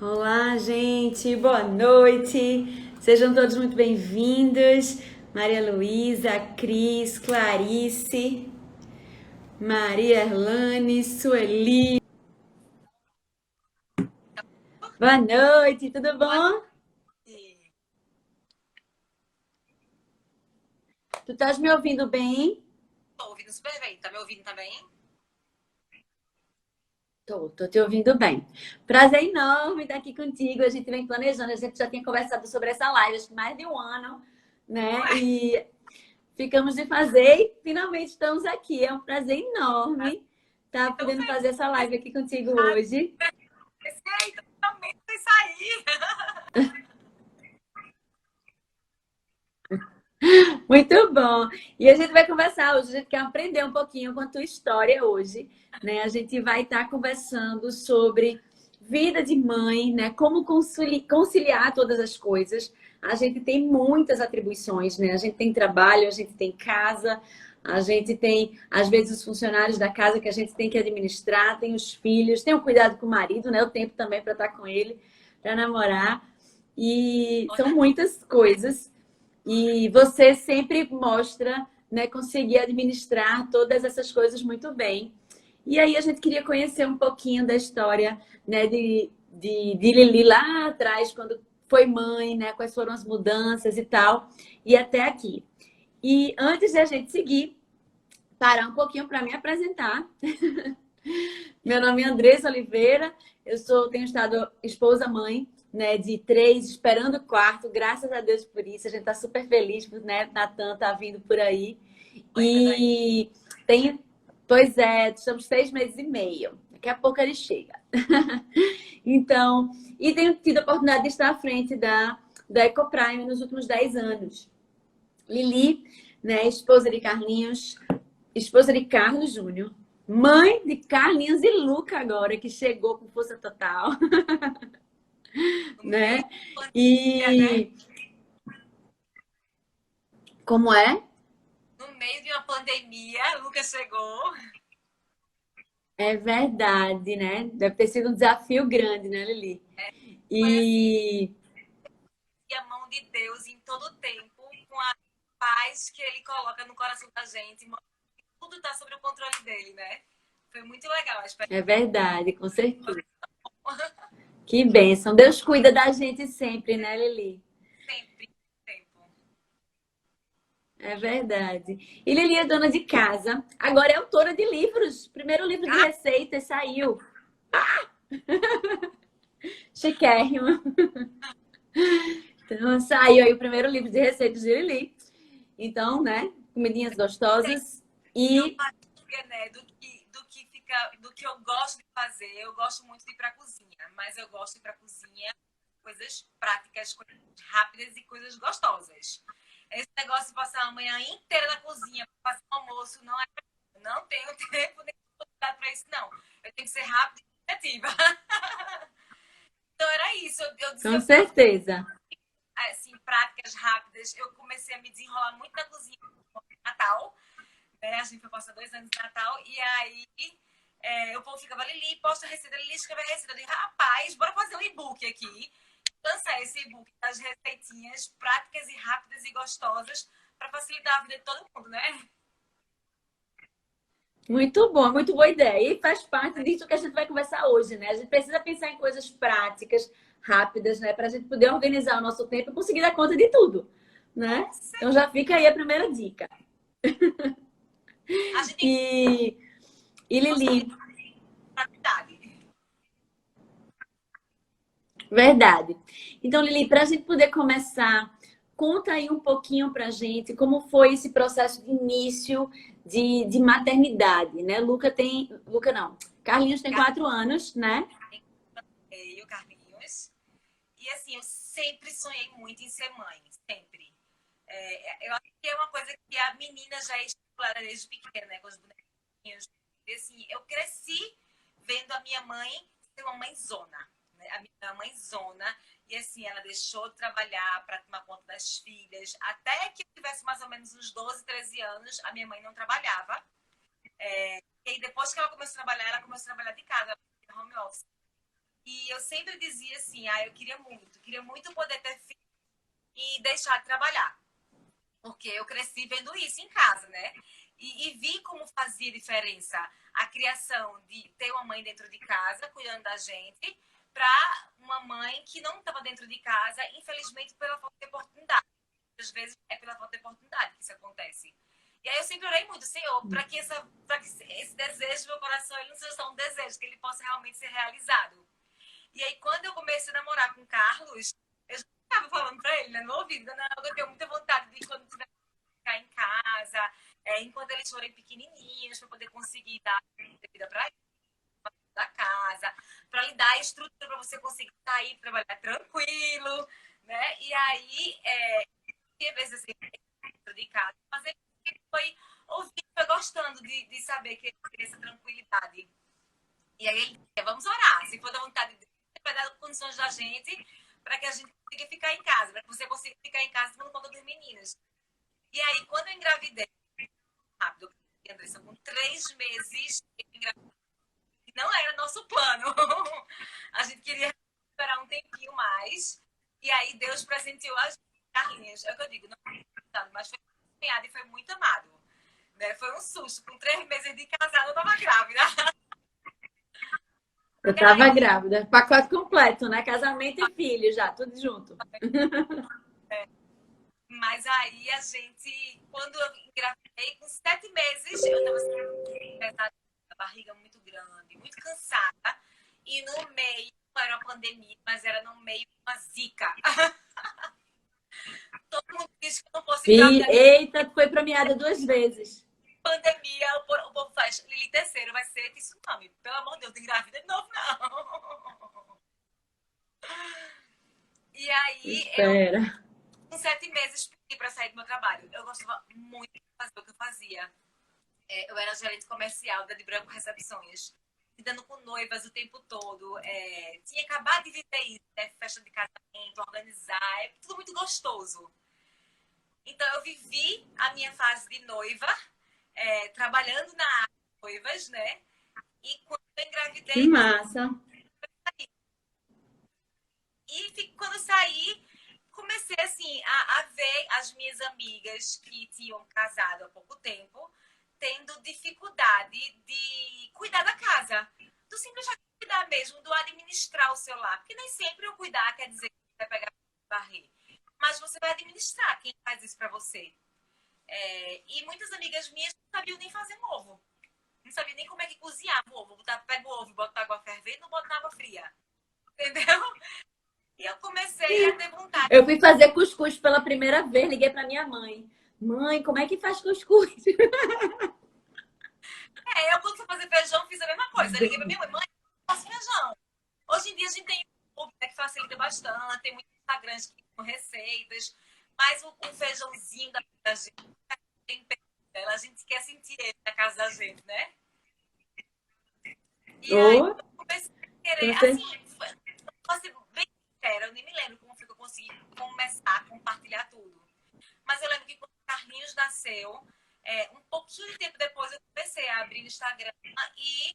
Olá, gente, boa noite. Sejam todos muito bem-vindos. Maria Luísa, Cris, Clarice, Maria Erlane, Sueli. Boa noite, tudo Boa bom? noite. Tu estás me ouvindo bem? Tô ouvindo super bem. Tá me ouvindo também? Tô te ouvindo bem. Prazer enorme estar aqui contigo. A gente vem planejando, a gente já tinha conversado sobre essa live, acho que mais de um ano, né? Ué, E ficamos de fazer e finalmente estamos aqui. É um prazer enorme estar então podendo feliz. fazer essa live aqui contigo hoje. Esse aí também vai sair. Muito bom. E a gente vai conversar hoje, a gente quer aprender um pouquinho com a tua história hoje, né? A gente vai estar conversando sobre vida de mãe, né? Como conciliar todas as coisas. A gente tem muitas atribuições, né? A gente tem trabalho, a gente tem casa, a gente tem, às vezes, os funcionários da casa que a gente tem que administrar, tem os filhos, tem o cuidado com o marido, né? O tempo também para estar com ele, para namorar. E são muitas coisas. E você sempre mostra, né, conseguir administrar todas essas coisas muito bem. E aí a gente queria conhecer um pouquinho da história, né, de Lili lá atrás, quando foi mãe, né, quais foram as mudanças e tal, e até aqui. E antes de a gente seguir, parar um pouquinho para me apresentar. Meu nome é Andressa Oliveira, tenho estado esposa-mãe, né, de três, esperando o quarto, graças a Deus por isso, a gente tá super feliz, né, Natan tá vindo por aí. Oi, tá aí. E tem, pois é, estamos 6 meses e meio, daqui a pouco ele chega. Então, e tenho tido a oportunidade de estar à frente da Ecoprime nos últimos 10 anos. Lili, né, esposa de Carlos Júnior, mãe de Carlinhos e Luca agora, que chegou com força total, No né? meio da pandemia, né? E como é? No meio de uma pandemia, a Lucas chegou. É verdade, né? Deve ter sido um desafio grande, né, Lili? Foi assim, E e a mão de Deus em todo o tempo, com a paz que ele coloca no coração da gente. Tudo tá sob o controle dele, né? Foi muito legal a experiência. é verdade, com certeza. Que bênção. Deus cuida da gente sempre, né, Lili? Sempre, tempo. É verdade. E Lili é dona de casa, agora é autora de livros. Primeiro livro de Ah, receitas saiu. Chiquérrimo. Então, saiu aí o primeiro livro de receitas de Lili. Então, né? Comidinhas gostosas. eu E fazia, né, do que eu gosto de fazer. Eu gosto muito de ir para a cozinha, mas eu gosto de ir para a cozinha coisas práticas, coisas rápidas e coisas gostosas. Esse negócio de passar a manhã inteira na cozinha para fazer um almoço não é, não tenho tempo nem oportunidade para isso não. Eu tenho que ser rápida e criativa. Então era isso. Eu com dizia certeza. assim práticas rápidas. Eu comecei a me desenrolar muito na cozinha no Natal, né? A gente foi passar 2 anos de Natal e aí o povo ficava, Lili, posta a receita, Lili escreve a receita. Eu disse, rapaz, bora fazer um e-book aqui. Lançar esse e-book das receitinhas práticas e rápidas e gostosas para facilitar a vida de todo mundo, né? Muito bom, muito boa ideia. E faz parte disso que a gente vai conversar hoje, né? A gente precisa pensar em coisas práticas, rápidas, né? Para a gente poder organizar o nosso tempo e conseguir dar conta de tudo, né? Com Então já fica aí a primeira dica. a gente tem que E, e gostar Lili, de praticidade. verdade. Então, Lili, para a gente poder começar, conta aí um pouquinho para a gente como foi esse processo de início de maternidade, né? Luca não, Carlinhos tem 4 anos, né? O Carlinhos. E assim, eu sempre sonhei muito em ser mãe, sempre. Eu acho que é uma coisa que a menina já é estimulada desde pequena, né? Com os bonequinhos. E assim, eu cresci vendo a minha mãe ser uma mãezona. Né? A minha mãezona. E assim, ela deixou de trabalhar para tomar conta das filhas. Até que eu tivesse mais ou menos uns 12, 13 anos, a minha mãe não trabalhava. E aí, depois que ela começou a trabalhar de casa, home office. E eu sempre dizia assim, eu queria muito poder ter filho e deixar de trabalhar. Porque eu cresci vendo isso em casa, né? E vi como fazia diferença a criação de ter uma mãe dentro de casa, cuidando da gente, para uma mãe que não estava dentro de casa, infelizmente pela falta de oportunidade. Às vezes é pela falta de oportunidade que isso acontece. E aí eu sempre orei muito, Senhor, para que esse desejo do meu coração ele não seja só um desejo, que ele possa realmente ser realizado. E aí, quando eu comecei a namorar com o Carlos, eu já estava falando para ele, né, no ouvido, não, eu tenho muita vontade de quando tiver ficar em casa, enquanto eles forem pequenininhos, para poder conseguir dar vida para eles, da casa, para lhe dar a estrutura para você conseguir sair, trabalhar tranquilo, né? E aí, às vezes assim, dentro de casa, mas ele foi ouvindo, foi gostando de saber que ele teria essa tranquilidade. E aí ele disse, vamos orar, se for da vontade de Deus, vai dar condições da gente para que a gente consiga ficar em casa, para que você consiga ficar em casa tomando conta dos meninos. E aí, quando eu engravidei, rápido, Andressa, com 3 meses, eu engravidei. Não era nosso plano. A gente queria esperar um tempinho mais. E aí, Deus presenteou as Carlinhas. É o que eu digo, não foi muito, mas foi empenhado e foi muito amado. Né? Foi um susto. Com 3 meses de casada, eu estava grávida. Eu tava grávida. Pacote completo, né? Casamento e filho já, tudo junto. Mas aí a gente, quando eu engravidei, com 7 meses, eu estava pesada, a barriga muito grande, muito cansada. E no meio, era uma pandemia, mas era no meio uma zika. Todo mundo disse que eu não fosse engravidar. Eita, foi premiada 2 vezes. Pandemia, o povo faz, Lili, terceiro, vai ser tsunami. Pelo amor de Deus, engravida de novo, não. E aí, Espera. com 7 meses, pedi para sair do meu trabalho. Eu gostava muito de fazer o que eu fazia. Eu era gerente comercial da De Branco Recepções, lidando com noivas o tempo todo. Tinha acabado de viver isso, né? Festa de casamento, organizar, tudo muito gostoso. Então, eu vivi a minha fase de noiva, trabalhando na área de noivas, né? E quando eu engravidei... Que massa! E quando eu saí, comecei, assim, a ver as minhas amigas que tinham casado há pouco tempo, tendo dificuldade de cuidar da casa. Do simples cuidar mesmo, do administrar o seu lar. Porque nem sempre o cuidar quer dizer que você vai pegar e varrer. Mas você vai administrar quem faz isso para você. E muitas amigas minhas não sabiam nem fazer um ovo. Não sabiam nem como é que cozinhava o ovo. Pega o ovo e bota água fervendo, não bota na água fria. Entendeu? E eu comecei a ter vontade. Eu fui fazer cuscuz pela primeira vez, liguei pra minha mãe. Mãe, como é que faz cuscuz? Eu quando fui fazer feijão fiz a mesma coisa. Eu liguei pra minha mãe, eu faço feijão. Hoje em dia a gente tem YouTube, né, que facilita bastante, tem muitos Instagrams que dão receitas, mas o feijãozinho da gente tem a gente quer sentir ele na casa da gente, né? E aí eu comecei a querer, assim, vou ser bem sincera, eu nem me lembro como foi que eu consegui começar a compartilhar tudo. Mas eu lembro que quando o Carlinhos nasceu, um pouquinho de tempo depois eu comecei a abrir o Instagram e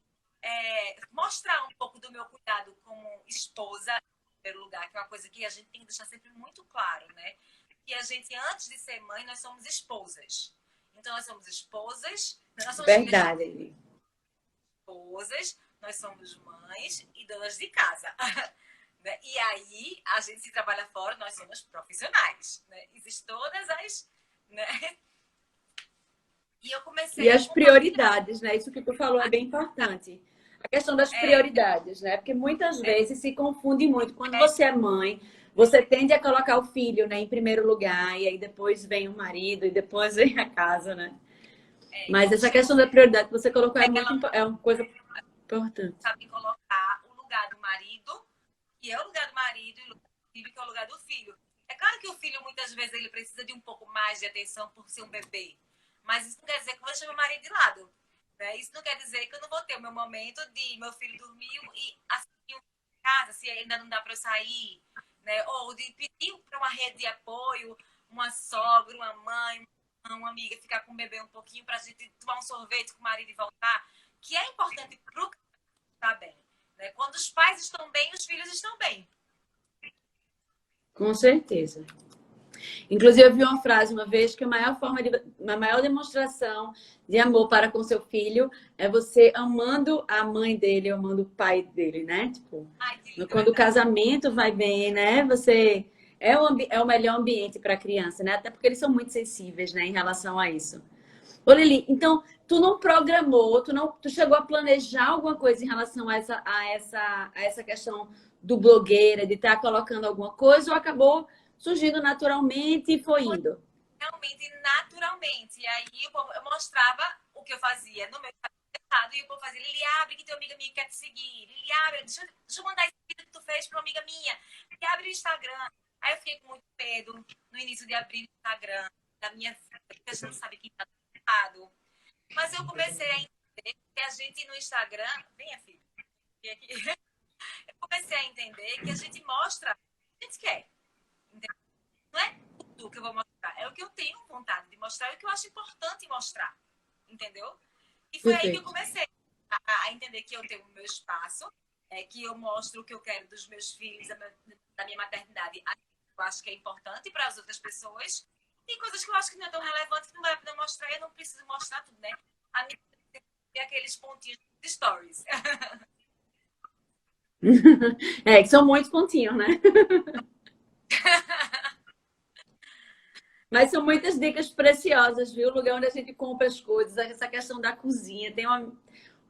mostrar um pouco do meu cuidado como esposa, em primeiro lugar, que é uma coisa que a gente tem que deixar sempre muito claro, né? Que a gente, antes de ser mãe, nós somos esposas. Então, nós somos esposas, nós somos Verdade. esposas, nós somos mães e donas de casa. E aí, a gente se trabalha fora, nós somos profissionais. Né? Existem todas as... Né? E eu comecei e as prioridades, né? Isso que tu falou é bem importante. A questão das prioridades, né? Porque muitas vezes se confunde muito. Quando você é mãe, você tende a colocar o filho, né, em primeiro lugar, e aí depois vem o marido, e depois vem a casa, né? Mas essa questão da prioridade que você colocou é uma coisa importante. Sabe colocar o lugar do marido, que é o lugar do marido, e o lugar do filho, que é o lugar do filho. É claro que o filho, muitas vezes, ele precisa de um pouco mais de atenção por ser um bebê. Mas isso não quer dizer que eu vou deixar meu marido de lado. Né? Isso não quer dizer que eu não vou ter o meu momento de meu filho dormiu e assistir em casa, se ainda não dá para eu sair. Né? Ou de pedir para uma rede de apoio, uma sogra, uma mãe, uma amiga ficar com o bebê um pouquinho para a gente tomar um sorvete com o marido e voltar. Que é importante para o casal estar bem. né? Quando os pais estão bem, os filhos estão bem. Com certeza. Inclusive, eu vi uma frase uma vez que a maior demonstração de amor para com seu filho é você amando a mãe dele, amando o pai dele, né? Tipo, Ai, que lindo, quando o verdade. casamento vai bem, né? Você é o melhor ambiente para a criança, né? Até porque eles são muito sensíveis, né, em relação a isso. Ô, Lili, então tu não programou, tu chegou a planejar alguma coisa em relação a essa questão do blogueira, de estar colocando alguma coisa, ou acabou surgindo naturalmente e foi indo? Realmente, naturalmente. E aí eu mostrava o que eu fazia no meu estado e o povo fazia, Lili, abre que teu amiga minha quer te seguir. Lili, abre, deixa eu mandar esse vídeo que tu fez pra uma amiga minha. Lili, abre o Instagram. Aí eu fiquei com muito medo no início de abrir o Instagram da minha vida, porque a gente não sabe quem tá do lado. Mas eu comecei a entender que a gente no Instagram... Venha, filho. Vem aqui. Eu comecei a entender que a gente mostra o que a gente quer. Não é tudo que eu vou mostrar, é o que eu tenho vontade de mostrar, é o que eu acho importante mostrar, entendeu? E foi aí que eu Perfeito. comecei a entender que eu tenho o meu espaço, que eu mostro o que eu quero dos meus filhos, da minha maternidade. Eu acho que é importante para as outras pessoas. Tem coisas que eu acho que não é tão relevante que não vai poder mostrar e eu não preciso mostrar tudo, né? A minha tem aqueles pontinhos de stories. É, que são muitos pontinhos, né? Mas são muitas dicas preciosas, viu? O lugar onde a gente compra as coisas, essa questão da cozinha. Tem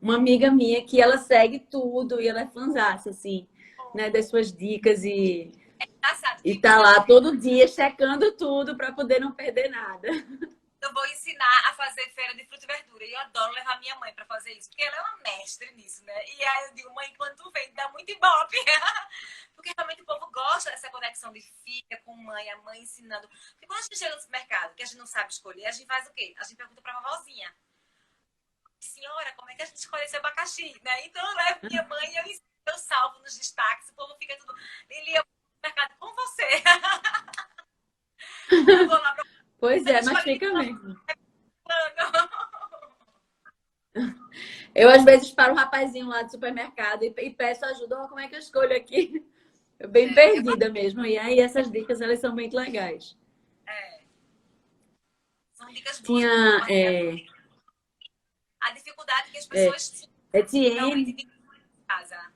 uma amiga minha que ela segue tudo e ela é fãzaça, assim, né? Das suas dicas Engraçado e que tá quando lá todo dia checando tudo para poder não perder nada. eu vou ensinar a fazer feira de fruta e verdura. E eu adoro levar minha mãe para fazer isso, porque ela é uma mestre nisso, né? E aí eu digo, mãe, quando tu vem, dá muito ibope. Porque realmente o povo gosta dessa conexão de filha com mãe, a mãe ensinando. Porque quando a gente chega no supermercado, que a gente não sabe escolher, a gente faz o quê? A gente pergunta pra vovozinha. Senhora, como é que a gente escolhe esse abacaxi? Né? Então eu levo minha mãe e eu ensino, eu salvo nos destaques, o povo fica tudo. Lili, eu vou no mercado com você. Eu vou lá pra Pois você, não é, mas escolhe fica mesmo. plano. Eu, às vezes, paro o rapazinho lá do supermercado e peço ajuda. Oh, como é que eu escolho aqui? Eu bem Eu gosto, perdida mesmo. E aí, essas dicas, elas são muito legais. é, são dicas boas para Tinha compartilhar. A dificuldade que as é, pessoas tinham realmente Etienne. de casa.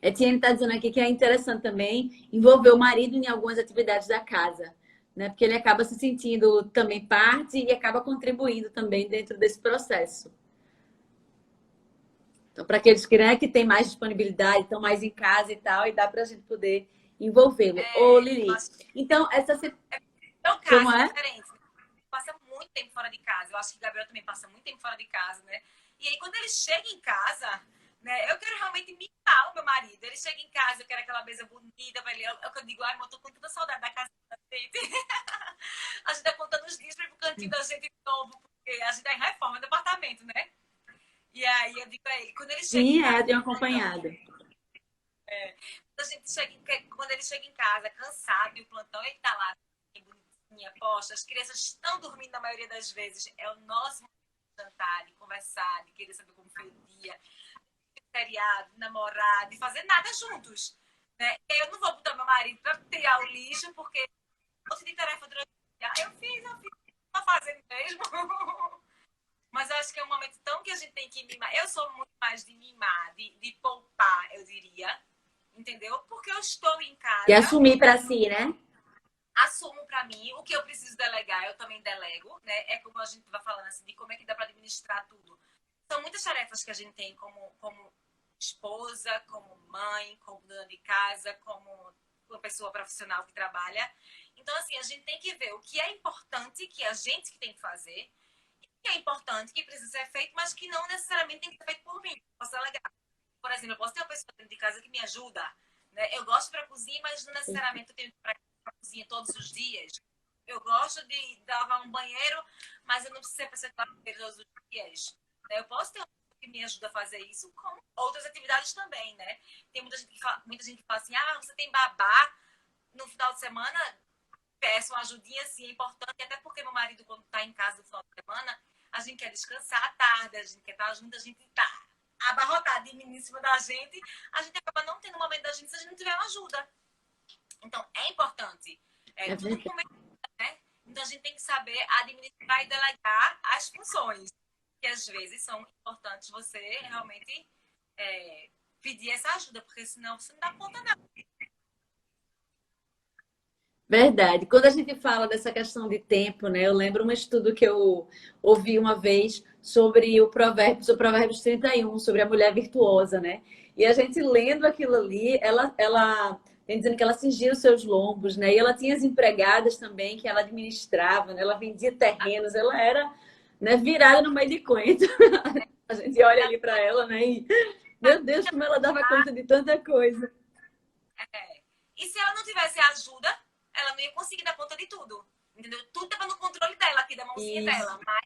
Etienne está dizendo aqui que é interessante também envolver o marido em algumas atividades da casa, né? Porque ele acaba se sentindo também parte e acaba contribuindo também dentro desse processo. Então, para aqueles que, né, que têm mais disponibilidade, estão mais em casa e tal, e dá para a gente poder envolvê-lo. Ô, É, eu Lili, acho que então, é um como caso é? diferente. Né? Passa muito tempo fora de casa. Eu acho que o Gabriel também passa muito tempo fora de casa, né? E aí, quando ele chega em casa, né? Eu quero realmente mimar o meu marido. Ele chega em casa, eu quero aquela mesa bonita pra ele. Eu digo, ai, amor, tô com tanta saudade da casa da gente. A gente tá contando os dias pra ir pro cantinho da gente de novo, porque a gente tá em reforma do apartamento, né? E aí eu digo pra ele, quando ele chega em Sim, casa, tenho acompanhado. quando ele chega em casa, cansado, e o plantão ele tá lá, bonitinha, poxa, as crianças estão dormindo na maioria das vezes. É o nosso momento de jantar, de conversar, de querer saber como foi o dia, de feriado, de namorar, de fazer nada juntos. Né? Eu não vou botar meu marido pra tirar o lixo, porque eu tive tarefa durante o dia. Eu fiz, tá fazendo mesmo. Mas eu acho que é um momento tão que a gente tem que mimar. Eu sou muito mais de mimar, de poupar, eu diria. Entendeu? Porque eu estou em E casa, assumir para si, né? assumo para mim o que eu preciso delegar, eu também delego, né? É como a gente vai falando assim, de como é que dá para administrar tudo. São muitas tarefas que a gente tem como esposa, como mãe, como dona de casa, como uma pessoa profissional que trabalha. Então, assim, a gente tem que ver o que é importante, que é a gente que tem que fazer, e o que é importante, que precisa ser feito, mas que não necessariamente tem que ser feito por mim. Posso delegar. Por exemplo, eu posso ter uma pessoa dentro de casa que me ajuda, né? Eu gosto para cozinhar, mas não necessariamente eu tenho que ir para a cozinha todos os dias. Eu gosto de lavar um banheiro, mas eu não preciso ser a pessoa que lava o banheiro todos os dias. Né? Eu posso ter uma pessoa que me ajuda a fazer isso com outras atividades também, né? Tem muita gente que fala assim, ah, você tem babá no final de semana, peço uma ajudinha, assim, é importante, até porque meu marido, quando está em casa no final de semana, a gente quer descansar à tarde, a gente quer estar junto, a gente tá. abarrotado de menino em cima da gente, a gente acaba não tendo o momento da gente se a gente não tiver uma ajuda. Então, é importante. Tudo começa, né? Então, a gente tem que saber administrar e delegar as funções, que às vezes são importantes você realmente pedir essa ajuda, porque senão você não dá conta, não. Verdade. Quando a gente fala dessa questão de tempo, né? Eu lembro um estudo que eu ouvi uma vez sobre o Provérbios 31, sobre a mulher virtuosa, né? E a gente lendo aquilo ali, ela vem dizendo que ela cingia os seus lombos, né? E ela tinha as empregadas também que ela administrava, né? Ela vendia terrenos, ela era, né, virada no meio de coentro. A gente olha ali para ela, né? E, meu Deus, como ela dava conta de tanta coisa. E se ela não tivesse ajuda, ela não ia conseguir dar conta de tudo. Entendeu? Tudo estava no controle dela, aqui da mãozinha dela. Mas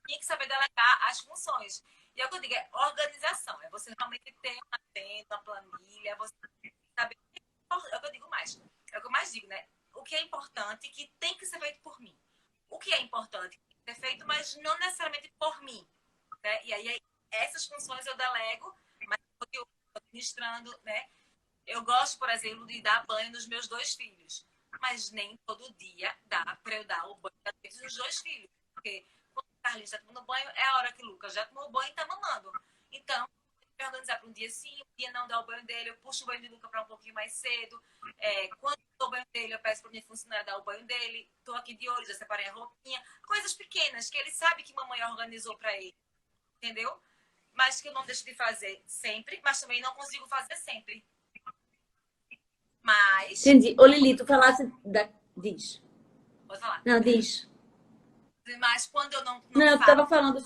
tinha que saber delegar as funções. E é o que eu digo, é organização. É você realmente ter uma agenda, uma planilha, você saber. É o que eu digo mais. É o que eu mais digo, né? O que é importante que tem que ser feito por mim. O que é importante que tem que ser feito, mas não necessariamente por mim. Né? E aí, essas funções eu delego, mas eu estou administrando, né? Eu gosto, por exemplo, de dar banho nos meus 2 filhos. Mas nem todo dia dá para eu dar o banho dos 2 filhos. Porque quando o Carlinhos está tomando banho, é a hora que o Lucas já tomou banho e está mamando. Então, eu tenho que organizar para um dia sim, um dia não dar o banho dele. Eu puxo o banho de Lucas para um pouquinho mais cedo. Quando eu dou o banho dele, eu peço para minha funcionária dar o banho dele. Estou aqui de olho, já separei a roupinha. Coisas pequenas que ele sabe que mamãe organizou para ele. Entendeu? Mas que eu não deixo de fazer sempre, mas também não consigo fazer sempre. Mas. Entendi. Ô, Lili, tu falasse da. Diz. Pode falar. Não, diz. Mas quando eu não Não, eu faço. tava falando.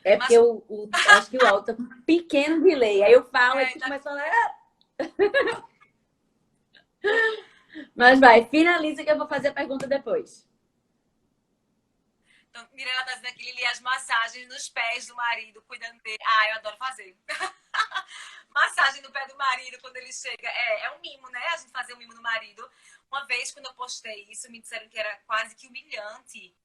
É porque Mas, acho que o áudio tá um pequeno delay. Aí eu falo e tu tá... começa a falar. Mas vai, finaliza que eu vou fazer a pergunta depois. Então, Mirella tá dizendo aqui, Lili, as massagens nos pés do marido, cuidando dele. Ah, eu adoro fazer. Massagem no pé do marido quando ele chega. É um mimo, né? A gente fazer um mimo no marido. Uma vez, quando eu postei isso, me disseram que era quase que humilhante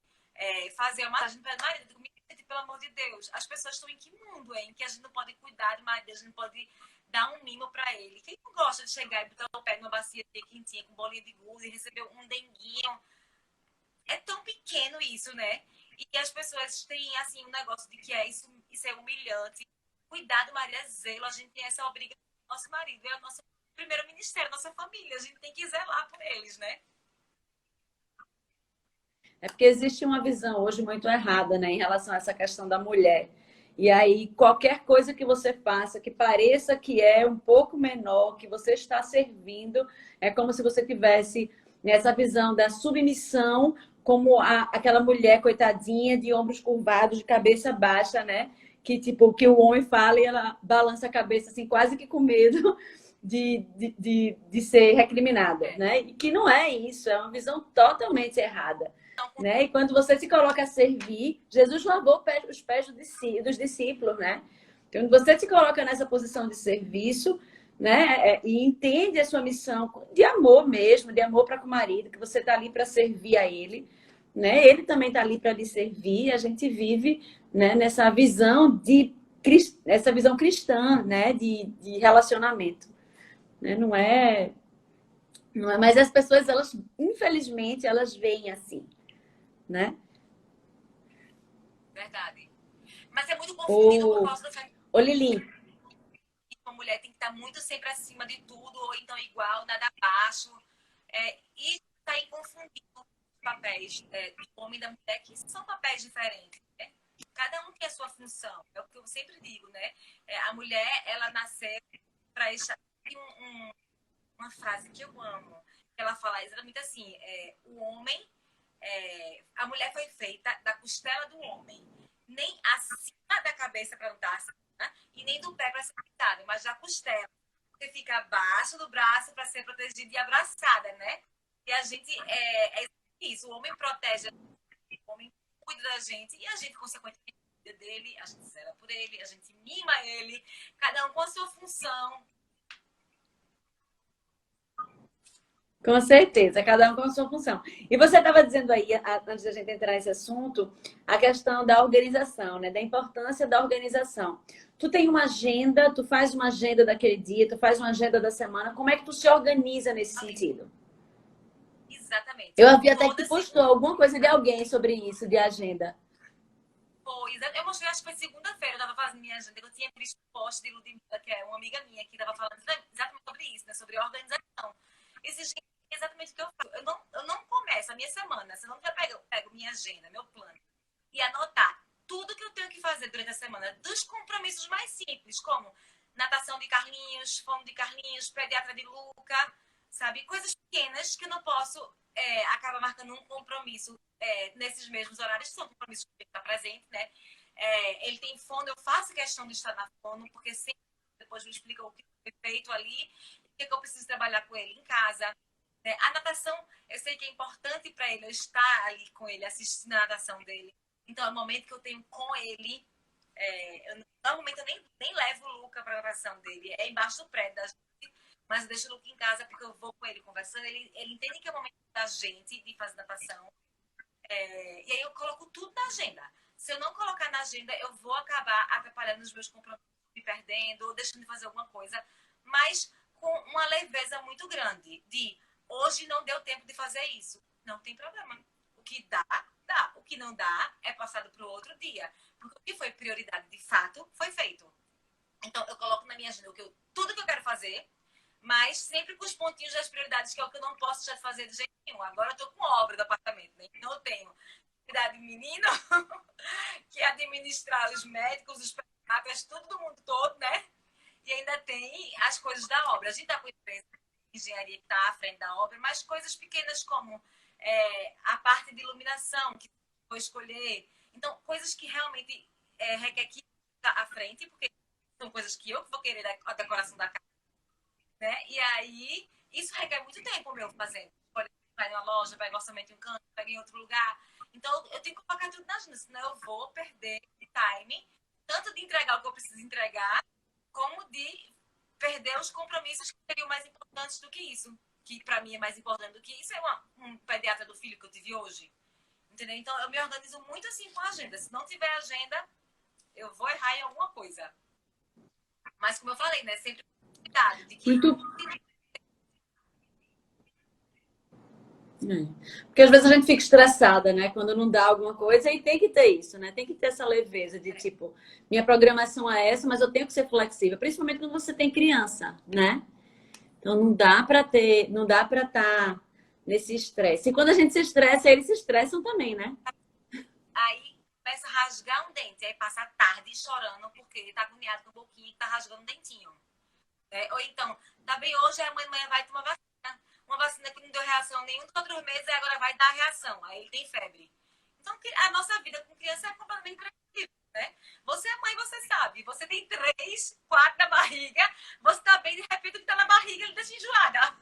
fazer uma massagem no pé do marido. Eu digo, pelo amor de Deus, as pessoas estão em que mundo, hein? Que a gente não pode cuidar do marido, a gente não pode dar um mimo pra ele. Quem não gosta de chegar e botar o pé numa bacia quentinha com bolinha de gude e receber um denguinho? É tão pequeno isso, né? E as pessoas têm, assim, um negócio de que isso é humilhante. Cuidar do marido é zelo, a gente tem essa obrigação. Nosso marido é o nosso primeiro ministério, nossa família. A gente tem que zelar por eles, né? É porque existe uma visão hoje muito errada, né, em relação a essa questão da mulher. E aí, qualquer coisa que você faça que pareça que é um pouco menor, que você está servindo, é como se você tivesse nessa visão da submissão, como aquela mulher coitadinha de ombros curvados, de cabeça baixa, né? Que tipo, que o homem fala e ela balança a cabeça assim, quase que com medo de ser recriminada, né? E que não é isso, é uma visão totalmente errada. Né? E quando você se coloca a servir, Jesus lavou os pés dos discípulos, né? Quando você se coloca nessa posição de serviço, né? E entende a sua missão de amor mesmo, de amor para com o marido, que você está ali para servir a ele, né? Ele também está ali para lhe servir. A gente vive, né, nessa visão essa visão cristã, né? De relacionamento, né? Não é, mas as pessoas, elas, infelizmente, elas veem assim, né? Verdade. Mas é muito confundido por causa do feminino. Ô, Lili. Uma mulher tem que estar muito sempre acima de tudo, ou então igual, nada abaixo. E está em confundindo os papéis do homem e da mulher, que são papéis diferentes. Né? Cada um tem a sua função. É o que eu sempre digo, né? A mulher, ela nasceu para estar. Tem uma frase que eu amo. Ela fala exatamente assim: o homem. A mulher foi feita da costela do homem. Nem acima da cabeça para não estar acima, e nem do pé para ser deitada, mas da costela. Você fica abaixo do braço para ser protegida e abraçada, né? E a gente é isso. O homem protege, o homem cuida da gente e a gente, consequentemente, cuida dele, a gente zela por ele, a gente mima ele, cada um com a sua função. Com certeza, cada um com a sua função. E você estava dizendo aí, antes da gente entrar nesse assunto, a questão da organização, né? Da importância da organização. Tu tem uma agenda, tu faz uma agenda daquele dia, tu faz uma agenda da semana. Como é que tu se organiza nesse sentido? Exatamente. Eu havia até que tu Toda postou segunda. alguma coisa de alguém sobre isso, de agenda. Pois, eu mostrei, acho que foi segunda-feira, eu tava fazendo minha agenda, eu tinha visto um post de Ludmilla, que é uma amiga minha, que tava falando exatamente sobre isso, né? Sobre organização. Esse gente é exatamente o que eu faço. Eu não começo a minha semana, se eu não tiver pego minha agenda, meu plano, e anotar tudo que eu tenho que fazer durante a semana, dos compromissos mais simples, como natação de Carlinhos, fono de Carlinhos, pediatra de Luca, sabe? Coisas pequenas que eu não posso acabar marcando um compromisso nesses mesmos horários, que são compromissos que tem que estar presente, né? Ele tem fono, eu faço questão de estar na fono, porque sempre depois me explica o que foi feito ali, o que eu preciso trabalhar com ele em casa. Né? A natação, eu sei que é importante para ele, eu estar ali com ele, assistindo a natação dele. Então, é o momento que eu tenho com ele. Normalmente eu nem levo o Luca para a natação dele, é embaixo do prédio da gente, mas eu deixo o Luca em casa porque eu vou com ele conversando. Ele entende que é o momento da gente de fazer natação. E aí eu coloco tudo na agenda. Se eu não colocar na agenda, eu vou acabar atrapalhando os meus compromissos, me perdendo ou deixando de fazer alguma coisa, mas com uma leveza muito grande de hoje não deu tempo de fazer isso. Não tem problema. O que dá, dá. O que não dá é passado para o outro dia. Porque o que foi prioridade de fato foi feito. Então eu coloco na minha agenda tudo que eu quero fazer, mas sempre com os pontinhos das prioridades, que é o que eu não posso deixar de fazer de jeito nenhum. Agora eu tô com obra do apartamento, né? Então eu tenho cuidar de menino, que é administrar os médicos, os pediatras, tudo do mundo todo, né? E ainda tem as coisas da obra. A gente tá com empresa de engenharia que tá à frente da obra, mas coisas pequenas como a parte de iluminação, que eu vou escolher. Então, coisas que realmente requer que tá à frente, porque são coisas que eu vou querer a decoração da casa, né? E aí, isso requer muito tempo meu fazendo. Vai em uma loja, vai em orçamento em um canto, vai em outro lugar. Então, eu tenho que colocar tudo na agenda, senão eu vou perder time, tanto de entregar o que eu preciso entregar, como de perder os compromissos que seriam mais importantes do que isso. Que para mim é mais importante do que isso, é um pediatra do filho que eu tive hoje. Entendeu? Então, eu me organizo muito assim com a agenda. Se não tiver agenda, eu vou errar em alguma coisa. Mas, como eu falei, né? Sempre cuidado de que Muito. Porque às vezes a gente fica estressada, né? Quando não dá alguma coisa, e tem que ter isso, né? Tem que ter essa leveza de tipo, minha programação é essa, mas eu tenho que ser flexível, principalmente quando você tem criança, né? Então não dá para ter, não dá para estar nesse estresse. E quando a gente se estressa, eles se estressam também, né? aí começa a rasgar um dente, aí passa a tarde chorando porque ele tá agoniado com o boquinho e tá rasgando um dentinho. Ou então, tá bem hoje, amanhã vai tomar vacina. Uma vacina que não deu reação nenhum dos outros meses, aí agora vai dar reação. Aí ele tem febre. Então, a nossa vida com criança é completamente imprevisível, né? Você é mãe, você sabe. Você tem 3, 4 na barriga, você tá bem, de repente o que tá na barriga ele deixa enjoada.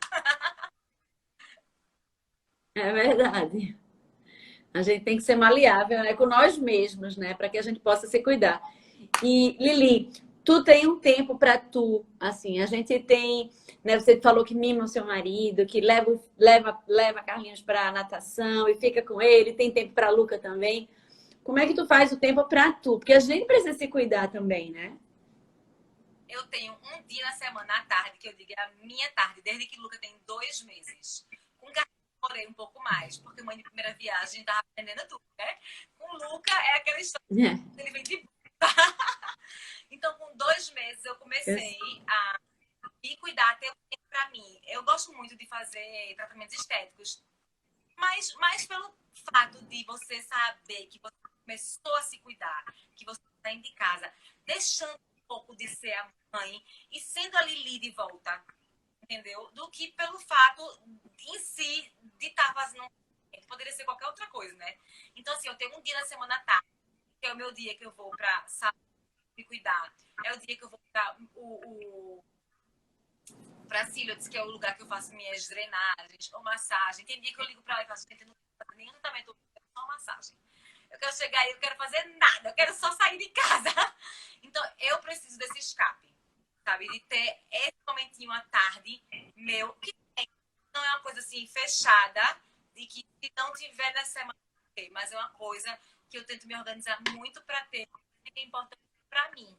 É verdade. A gente tem que ser maleável, né? Com nós mesmos, né? Para que a gente possa se cuidar. E Lili, tu tem um tempo para tu, assim, a gente tem, né? Você falou que mima o seu marido, que leva Carlinhos para natação e fica com ele, tem tempo para Luca também. Como é que tu faz o tempo para tu? Porque a gente precisa se cuidar também, né? Eu tenho um dia na semana à tarde, que eu digo é a minha tarde, desde que o Luca tem 2 meses. Com o Carlinhos eu demorei um pouco mais, porque mãe de primeira viagem tava aprendendo tudo, né? Com o Luca é aquela história, É. ele vem de então, com 2 meses, eu comecei a me cuidar, ter um tempo pra mim. Eu gosto muito de fazer tratamentos estéticos, mas mais pelo fato de você saber que você começou a se cuidar, que você está dentro de casa, deixando um pouco de ser a mãe e sendo a Lili de volta, entendeu? Do que pelo fato em si de estar fazendo poderia ser qualquer outra coisa, né? Então, assim, eu tenho um dia na semana à tarde, que é o meu dia que eu vou pra saúde me cuidar. É o dia que eu vou para para Silhouettes, que é o lugar que eu faço minhas drenagens ou massagem. Tem dia que eu ligo para ela e faço, gente, não quero fazer nenhum tratamento, só massagem. Eu quero chegar aí, eu quero fazer nada, eu quero só sair de casa. Então, eu preciso desse escape, sabe? De ter esse momentinho à tarde meu, que não é uma coisa assim, fechada de que se não tiver nessa semana, mas é uma coisa que eu tento me organizar muito para ter, que é importante para mim.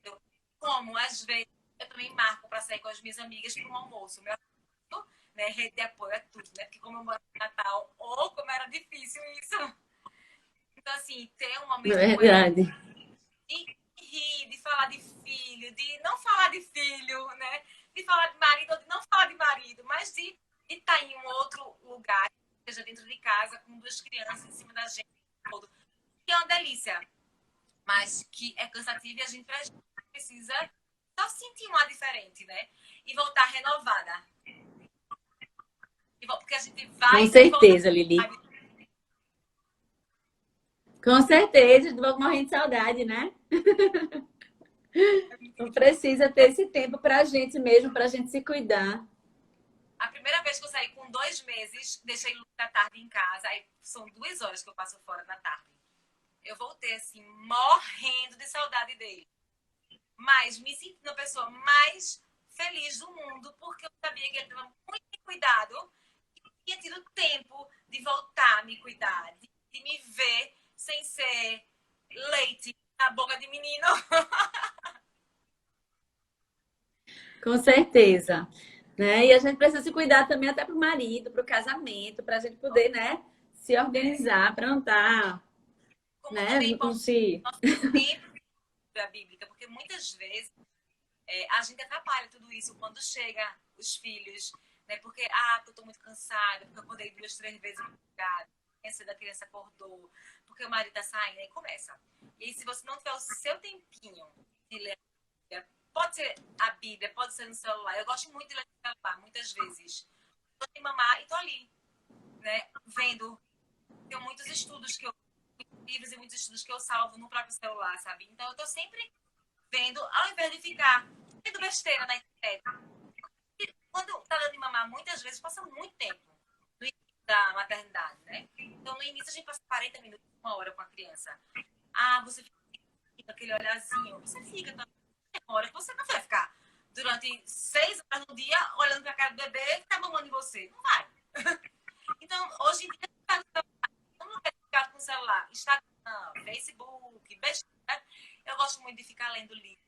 Então, como, às vezes, eu também marco para sair com as minhas amigas para um almoço. Meu amigo, né, rede de apoio é tudo, né? Porque como eu moro no Natal, ou como era difícil isso. Então, assim, ter um momento com ela, Verdade. de rir, de falar de filho, de não falar de filho, né? De falar de marido ou de não falar de marido, mas de estar em um outro lugar, seja dentro de casa, com duas crianças em cima da gente, todo. Que é uma delícia, mas que é cansativo e a gente precisa só sentir um ar diferente, né? E voltar renovada. Porque a gente Com vai e volta. certeza, Lili. Com certeza, vou morrendo de saudade, né? Não precisa ter esse tempo pra gente mesmo, pra gente se cuidar. A primeira vez que eu saí com 2 meses, deixei Lucas à tarde em casa. Aí são 2 horas que eu passo fora na tarde. Eu voltei assim, morrendo de saudade dele. Mas me sentindo a pessoa mais feliz do mundo, porque eu sabia que ele estava muito bem cuidado e tinha tido tempo de voltar a me cuidar, de me ver sem ser leite na boca de menino. Com certeza. Né? E a gente precisa se cuidar também até pro marido, pro casamento, pra gente poder, né, se organizar, pra não estar, Como né, também é não importante se... o nosso tempo da bíblica, porque muitas vezes a gente atrapalha tudo isso quando chega os filhos, né? Porque, eu tô muito cansada, porque eu acordei 2, 3 vezes madrugada, a criança acordou, porque o marido tá saindo, aí começa. E aí, se você não tiver o seu tempinho de ler, pode ser a Bíblia, pode ser no celular. Eu gosto muito de ler no celular, muitas vezes. Tô de mamar e tô ali, né? Vendo. Tenho muitos estudos que eu livros e muitos estudos que eu salvo no próprio celular, sabe? Então eu tô sempre vendo, ao invés de ficar vendo besteira na internet. Quando tá dando de mamar, muitas vezes passa muito tempo no início da maternidade, né? Então no início a gente passa 40 minutos, 1 hora com a criança. Você fica com aquele olhazinho, você fica também. Hora que você não vai ficar durante 6 horas no dia olhando pra cara do bebê que tá mamando em você. Não vai. Então, hoje em dia, não quer ficar com o celular. Instagram, Facebook, besteira. Eu gosto muito de ficar lendo livro,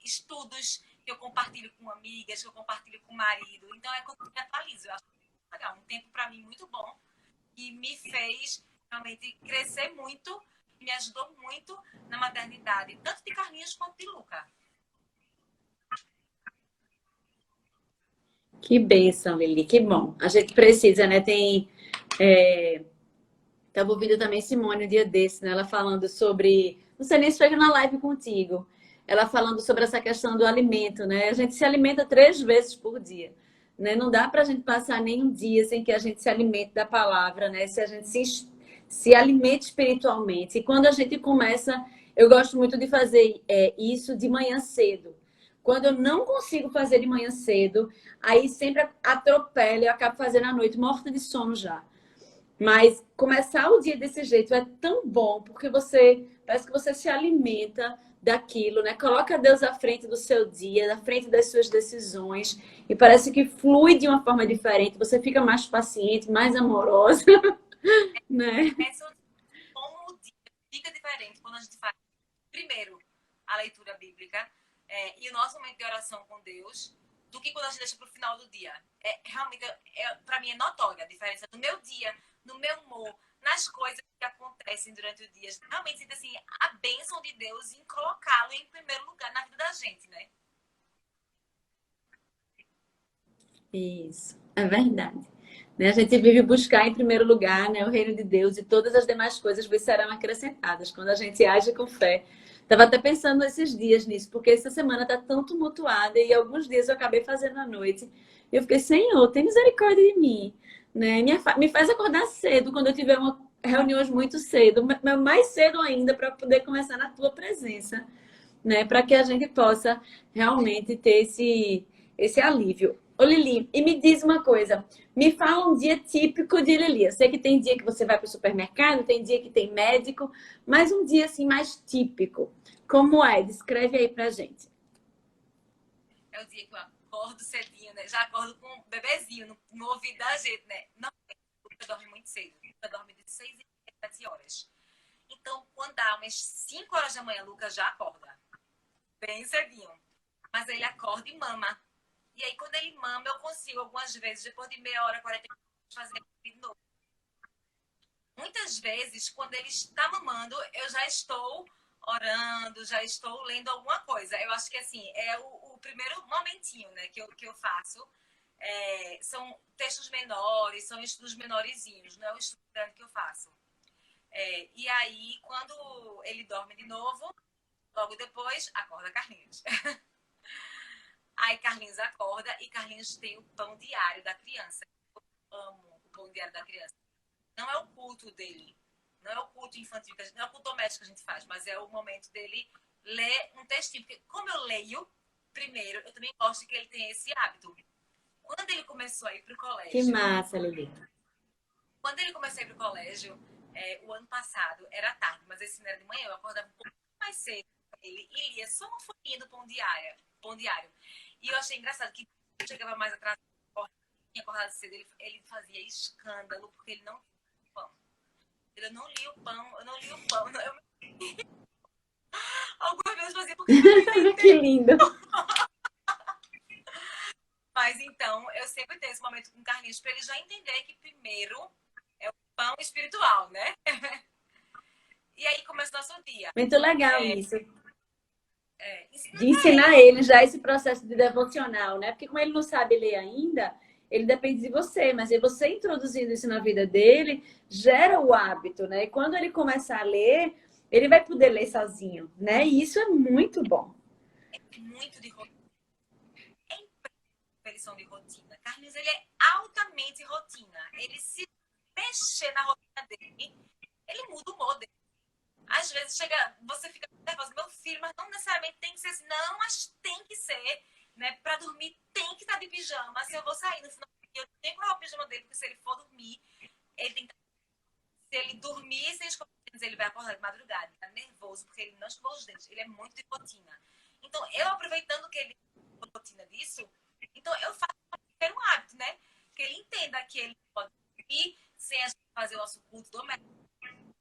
estudos que eu compartilho com amigas, que eu compartilho com o marido. Então, é como eu me atualizo. Eu acho legal. Um tempo, para mim, muito bom. E me fez realmente crescer muito. Me ajudou muito na maternidade. Tanto de Carlinhos quanto de Luca. Que bênção, Lili, que bom. A gente precisa, né? Tava ouvindo também Simone um dia desse, né? Ela falando sobre. Não sei nem se foi na live contigo. Ela falando sobre essa questão do alimento, né? A gente se alimenta 3 vezes por dia. Né? Não dá para a gente passar nenhum dia sem que a gente se alimente da palavra, né? Se a gente se alimente espiritualmente. E quando a gente começa, eu gosto muito de fazer isso de manhã cedo. Quando eu não consigo fazer de manhã cedo, aí sempre atropelo, eu acabo fazendo à noite, morta de sono já. Mas começar o dia desse jeito é tão bom, porque parece que você se alimenta daquilo, né? Coloca Deus à frente do seu dia, à frente das suas decisões, e parece que flui de uma forma diferente, você fica mais paciente, mais amorosa, né? Como o dia fica diferente quando a gente faz, primeiro, a leitura bíblica e o nosso momento de oração com Deus, do que quando a gente deixa para o final do dia. Realmente, para mim, é notória a diferença do meu dia, no meu humor, nas coisas que acontecem durante o dia. Realmente sinto assim, a bênção de Deus em colocá-lo em primeiro lugar na vida da gente, né? Isso, é verdade. Né? A gente vive buscar em primeiro lugar, né, o reino de Deus e todas as demais coisas vos serão acrescentadas quando a gente age com fé. Estava até pensando esses dias nisso, porque essa semana está tão tumultuada e alguns dias eu acabei fazendo à noite. E eu fiquei, Senhor, tem misericórdia de mim. Né? Me faz acordar cedo quando eu tiver reuniões muito cedo, mas mais cedo ainda para poder começar na tua presença, né? Para que a gente possa realmente ter esse alívio. Ô Lili, e me diz uma coisa, me fala um dia típico de Lili. Eu sei que tem dia que você vai para o supermercado, tem dia que tem médico, mas um dia assim mais típico. Como é? Descreve aí pra gente. É o dia que eu acordo cedinho, né? Já acordo com um bebezinho. no ouvido da gente, né? Não, Luca dorme muito cedo. Luca dorme de 6 e 7 horas. Então, quando dá umas 5 horas da manhã, Luca já acorda. Bem cedinho. Mas ele acorda e mama. E aí, quando ele mama, eu consigo, algumas vezes, depois de meia hora, 40 minutos, fazer de novo. Muitas vezes, quando ele está mamando, eu já estou orando, já estou lendo alguma coisa. Eu acho que, assim, é o primeiro momentinho, né, que eu faço. São textos menores, são estudos menorzinhos, não é o estudo grande que eu faço. E aí, quando ele dorme de novo, logo depois, acorda Carlinhos. Aí Carlinhos acorda e Carlinhos tem o pão diário da criança. Eu amo o pão diário da criança. Não é o culto dele, não é o culto infantil, não é o culto doméstico que a gente faz, mas é o momento dele ler um textinho. Porque como eu leio, primeiro, eu também gosto que ele tenha esse hábito. Quando ele começou a ir para o colégio... Que massa, Lili. Quando ele começou a ir para o colégio, o ano passado, era tarde, mas esse não era de manhã, eu acordava um pouco mais cedo com ele e lia só uma folhinha do pão diário. E eu achei engraçado que eu chegava mais atrás, tinha acordado cedo, ele fazia escândalo, porque ele não lia o pão. Eu não li o pão, eu não li o pão. Algumas vezes fazia porque eu não entendi. Que lindo. Mas então, eu sempre tenho esse momento com o Carlinhos para ele já entender que primeiro é o pão espiritual, né? E aí começa o nosso dia. Muito legal isso. De Ensinar ensinar ele já esse processo de devocional, né? Porque como ele não sabe ler ainda, ele depende de você. Mas você introduzindo isso na vida dele, gera o hábito, né? E quando ele começar a ler, ele vai poder ler sozinho, né? E isso é muito bom. É muito de rotina. É impressionante eles são de rotina. Carlinhos, ele é altamente rotina. Ele se mexer na rotina dele, ele muda o humor dele. Às vezes você fica nervosa, meu filho, mas não necessariamente tem que ser assim. Não, mas tem que ser, né? Pra dormir tem que estar de pijama. Se eu vou sair no final do dia, eu tenho que colocar o pijama dele, porque se ele for dormir, ele tem que... Se ele dormir sem escovar os dentes, ele vai acordar de madrugada. Ele tá nervoso, porque ele não escovou os dentes. Ele é muito de rotina. Então, eu aproveitando que ele tem rotina disso, então eu faço um hábito, né? Que ele entenda que ele pode dormir sem a gente fazer o nosso culto doméstico,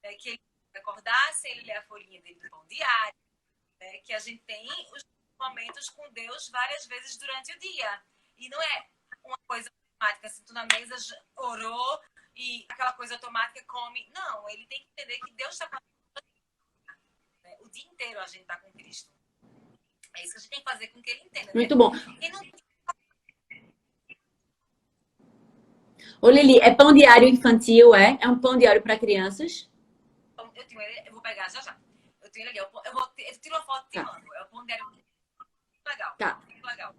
né? Que ele acordar sem ele ler a folhinha dele do pão diário, né? Que a gente tem os momentos com Deus várias vezes durante o dia. E não é uma coisa automática, assim, tu na mesa orou e aquela coisa automática come. Não, ele tem que entender que Deus está com a gente, né? O dia inteiro a gente está com Cristo. É isso que a gente tem que fazer com que ele entenda. Muito né? bom. E não... Ô, Lili, é pão diário infantil, é? É um pão diário para crianças? Eu tenho ele, eu vou pegar já já. Eu tenho ele aqui, eu tiro uma foto e te mando. É o pão diário muito legal. Tá. Muito legal.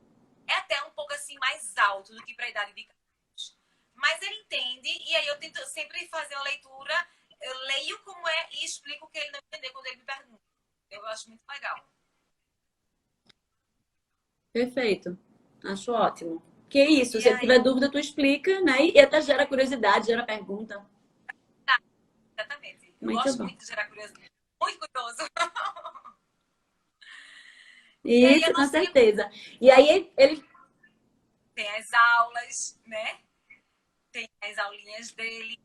É até um pouco assim mais alto do que para a idade de Carlos. Mas ele entende, e aí eu tento sempre fazer uma leitura, eu leio como é e explico o que ele não entender quando ele me pergunta. Eu acho muito legal. Perfeito. Acho ótimo. Que isso, E se aí, tiver dúvida, tu explica, né? E até gera curiosidade, gera pergunta. tá, exatamente. Eu Muito gosto bom. muito de gerar curiosidade. Muito curioso. E aí eu Isso, não com sei, certeza. E aí ele... tem as aulas, né? Tem as aulinhas dele.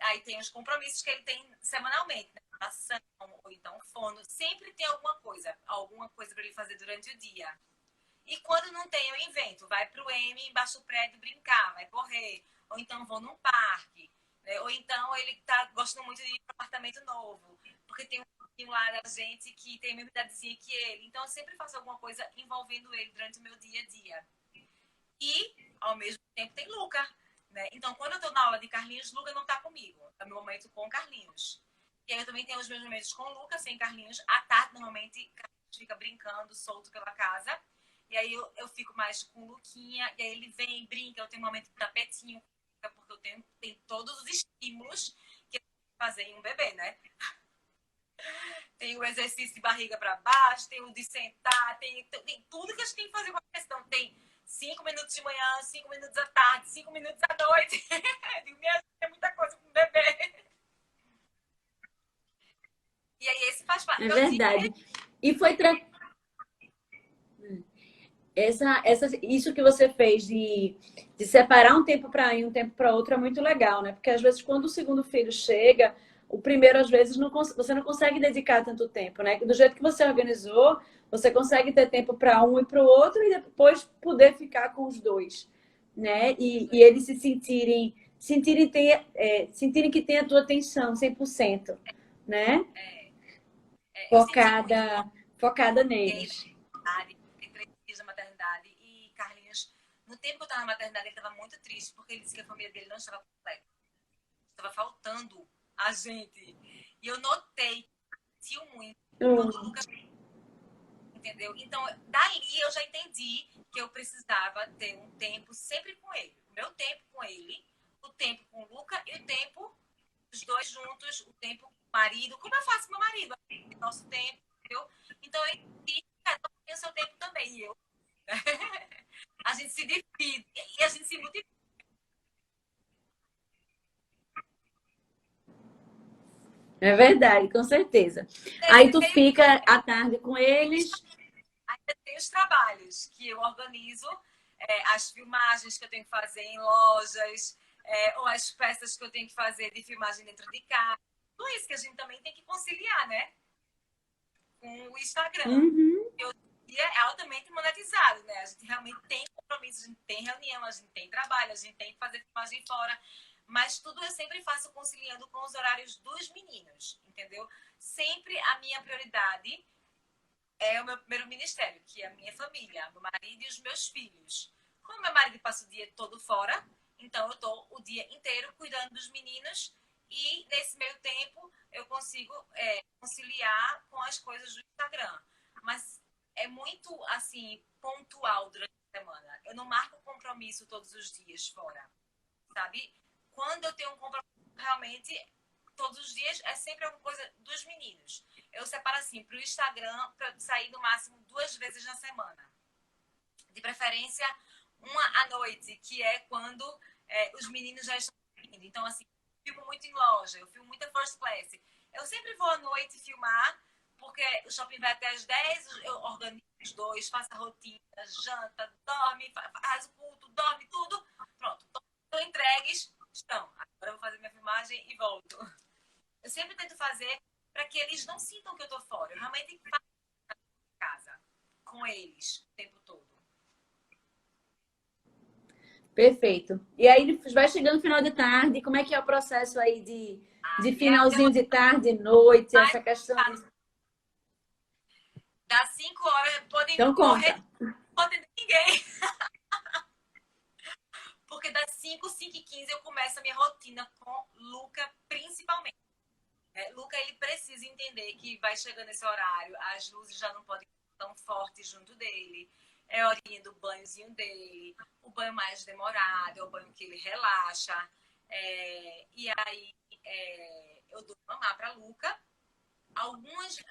Aí tem os compromissos que ele tem semanalmente, né? Ação, ou então fono. Sempre tem alguma coisa para ele fazer durante o dia. E quando não tem, eu invento. Vai pro M, embaixo do prédio brincar, vai correr. Ou então vou num parque. Né? Ou então ele tá gostando muito de ir para um apartamento novo. Porque tem um lá da gente que tem a mesma idadezinha que ele. Então eu sempre faço alguma coisa envolvendo ele durante o meu dia a dia. E, ao mesmo tempo, tem Luca. Né? Então, quando eu tô na aula de Carlinhos, Luca não tá comigo. É o meu momento com Carlinhos. E aí eu também tenho os meus momentos com Luca, sem Carlinhos. À tarde, normalmente, Carlinhos fica brincando, solto pela casa. E aí eu fico mais com o Luquinha. E aí ele vem, brinca. Eu tenho um momento de tapetinho, porque eu tenho todos os estímulos que eu tenho que fazer em um bebê, né? Tem o exercício de barriga para baixo, tem o de sentar, tem tudo que a gente tem que fazer com a questão. Tem 5 minutos de manhã, 5 minutos à tarde, 5 minutos à noite. É muita coisa com o bebê. E aí esse faz parte É do meu dia. verdade. E foi Isso que você fez de separar um tempo para ir, um tempo para outro é muito legal, né? Porque às vezes quando o segundo filho chega, o primeiro às vezes você não consegue dedicar tanto tempo, né? Do jeito que você organizou, você consegue ter tempo para um e para o outro e depois poder ficar com os dois, né? E eles sentirem que tem a tua atenção 100%, né? Eu senti muito. Focada Fiquei neles. fiquei 3 dias na maternidade e Carlinhos, no tempo que eu estava na maternidade, ele estava muito triste porque ele disse que a família dele não estava completa. Estava faltando a gente. E eu notei, sentiu muito quando o Lucas, entendeu? Então, dali eu já entendi que eu precisava ter um tempo sempre com ele. O meu tempo com ele, o tempo com o Luca e o tempo os dois juntos, o tempo com o marido. Como eu faço com meu marido? Nosso tempo, entendeu? Então, eu entendi que cada um tem o seu tempo também. E eu. A gente se divide e a gente se multiplica. É verdade, com certeza. Aí Nesse tu meio fica à tarde com eles. ainda tem os trabalhos que eu organizo, as filmagens que eu tenho que fazer em lojas, ou as peças que eu tenho que fazer de filmagem dentro de casa. Tudo isso que a gente também tem que conciliar, né? Com o Instagram. Uhum. E hoje em dia é altamente monetizado, né? A gente realmente tem compromisso, a gente tem reunião, a gente tem trabalho, a gente tem que fazer filmagem fora. Mas tudo eu sempre faço conciliando com os horários dos meninos, entendeu? Sempre a minha prioridade é o meu primeiro ministério, que é a minha família, meu marido e os meus filhos. Como meu marido passa o dia todo fora, então eu estou o dia inteiro cuidando dos meninos e nesse meio tempo eu consigo conciliar com as coisas do Instagram. Mas é muito assim pontual durante a semana. Eu não marco compromisso todos os dias fora, sabe? Quando eu tenho um compromisso realmente todos os dias é sempre alguma coisa dos meninos. Eu separo assim, para o Instagram, para sair no máximo 2 vezes na semana. De preferência, uma à noite, que é quando os meninos já estão indo. Então, assim, eu filmo muito em loja, eu filmo muita first class. Eu sempre vou à noite filmar, porque o shopping vai até às 10, eu organizo os dois, faço a rotina, janta, dorme, faz o culto, dorme, tudo. Pronto, estão entregues, estão. Agora eu vou fazer minha filmagem e volto. Eu sempre tento fazer para que eles não sintam que eu tô fora. Eu realmente faço em casa com eles o tempo todo. Perfeito. E aí vai chegando no final de tarde, como é que é o processo aí de E aí finalzinho de tarde, noite, essa questão de... das 5 horas, podem Então morrer, conta. não pode ninguém. Porque das 5h15 eu começo a minha rotina com Luca, principalmente. Luca, ele precisa entender que vai chegando esse horário, as luzes já não podem estar tão fortes junto dele. É a horinha do banhozinho dele, o banho mais demorado, é o banho que ele relaxa. E aí eu dou mamar para Luca.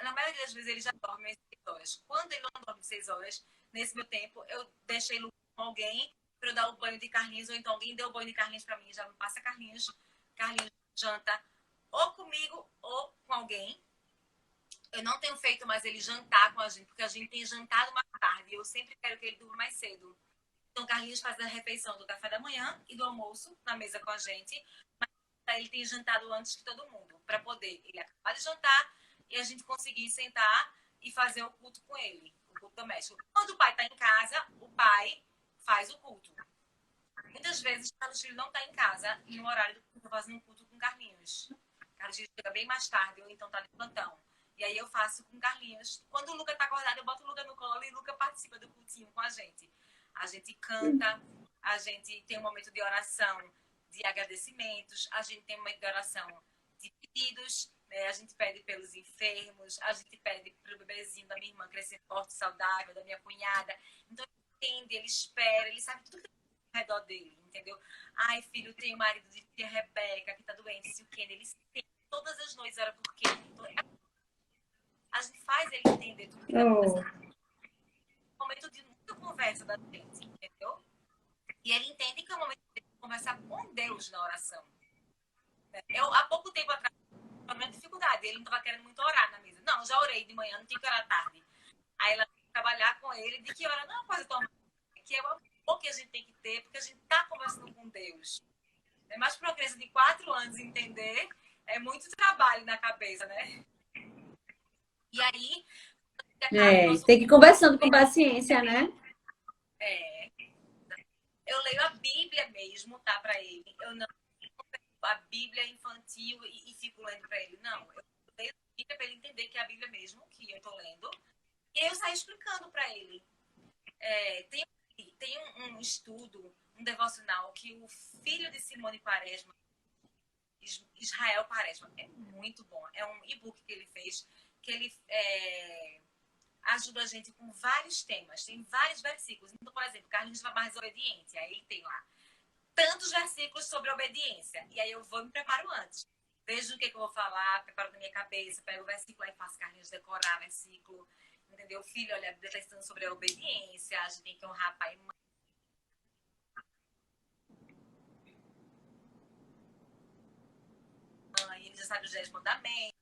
Na maioria das vezes ele já dorme às 6 horas. Quando ele não dorme 6 horas, nesse meu tempo, eu deixei Luca com alguém para eu dar o banho de Carlinhos, ou então alguém deu o banho de Carlinhos para mim, já me passa Carlinhos. Carlinhos janta ou comigo ou com alguém. Eu não tenho feito mais ele jantar com a gente, porque a gente tem jantado mais tarde e eu sempre quero que ele durma mais cedo. Então, Carlinhos faz a refeição do café da manhã e do almoço na mesa com a gente, mas ele tem jantado antes que todo mundo, para poder ele acabar de jantar e a gente conseguir sentar e fazer o culto com ele, o culto doméstico. Quando o pai está em casa, o pai faz o culto. Muitas vezes, quando o filho não está em casa, no horário do culto, eu fazendo um culto com Carlinhos. Carlinhos chega bem mais tarde, ou então tá de plantão. E aí eu faço com Carlinhos. Quando o Luca tá acordado, eu boto o Luca no colo e o Luca participa do cultinho com a gente. A gente canta, a gente tem um momento de oração, de agradecimentos, a gente tem um momento de oração de pedidos, né? A gente pede pelos enfermos, a gente pede pro bebezinho da minha irmã crescer forte, saudável, da minha cunhada. Então ele entende, ele espera, ele sabe tudo que ao redor dele, entendeu? Ai, filho, tem o marido de tia Rebeca que tá doente, se o Ken, ele tem todas as noites, era porque a gente faz ele entender tudo que tá acontecendo. É um momento de muita conversa da gente, entendeu? E ele entende que é um momento de conversar com Deus na oração. Eu, há pouco tempo atrás, tive uma dificuldade. Ele não estava querendo muito orar na mesa. Não, já orei de manhã, não tinha que orar à tarde. Aí ela, trabalhar com ele, de que hora não pode tomar, que é o amor que a gente tem que ter, porque a gente está conversando com Deus. Mas para uma criança de 4 anos entender, é muito trabalho na cabeça, né? E aí, Tem que ir conversando com paciência, né? Eu leio a Bíblia mesmo, tá, para ele. Eu não a Bíblia infantil e fico lendo para ele. Não, eu leio a Bíblia para ele entender que é a Bíblia mesmo que eu tô lendo. E aí eu saio explicando para ele. Tem um estudo, um devocional que o filho de Simone Quaresma, Israel Quaresma, é muito bom. É um e-book que ele fez, que ele ajuda a gente com vários temas. Tem vários versículos. Então, por exemplo, Carlinhos vai mais obediente. Aí ele tem lá tantos versículos sobre obediência. E aí eu vou e me preparo antes. Vejo o que eu vou falar, preparo na minha cabeça, pego o versículo e faço Carlinhos decorar versículo. Entendeu? Filho, olha, a Bíblia está ensinando sobre a obediência, a gente tem que honrar pai e mãe. Ele já sabe os 10 mandamentos.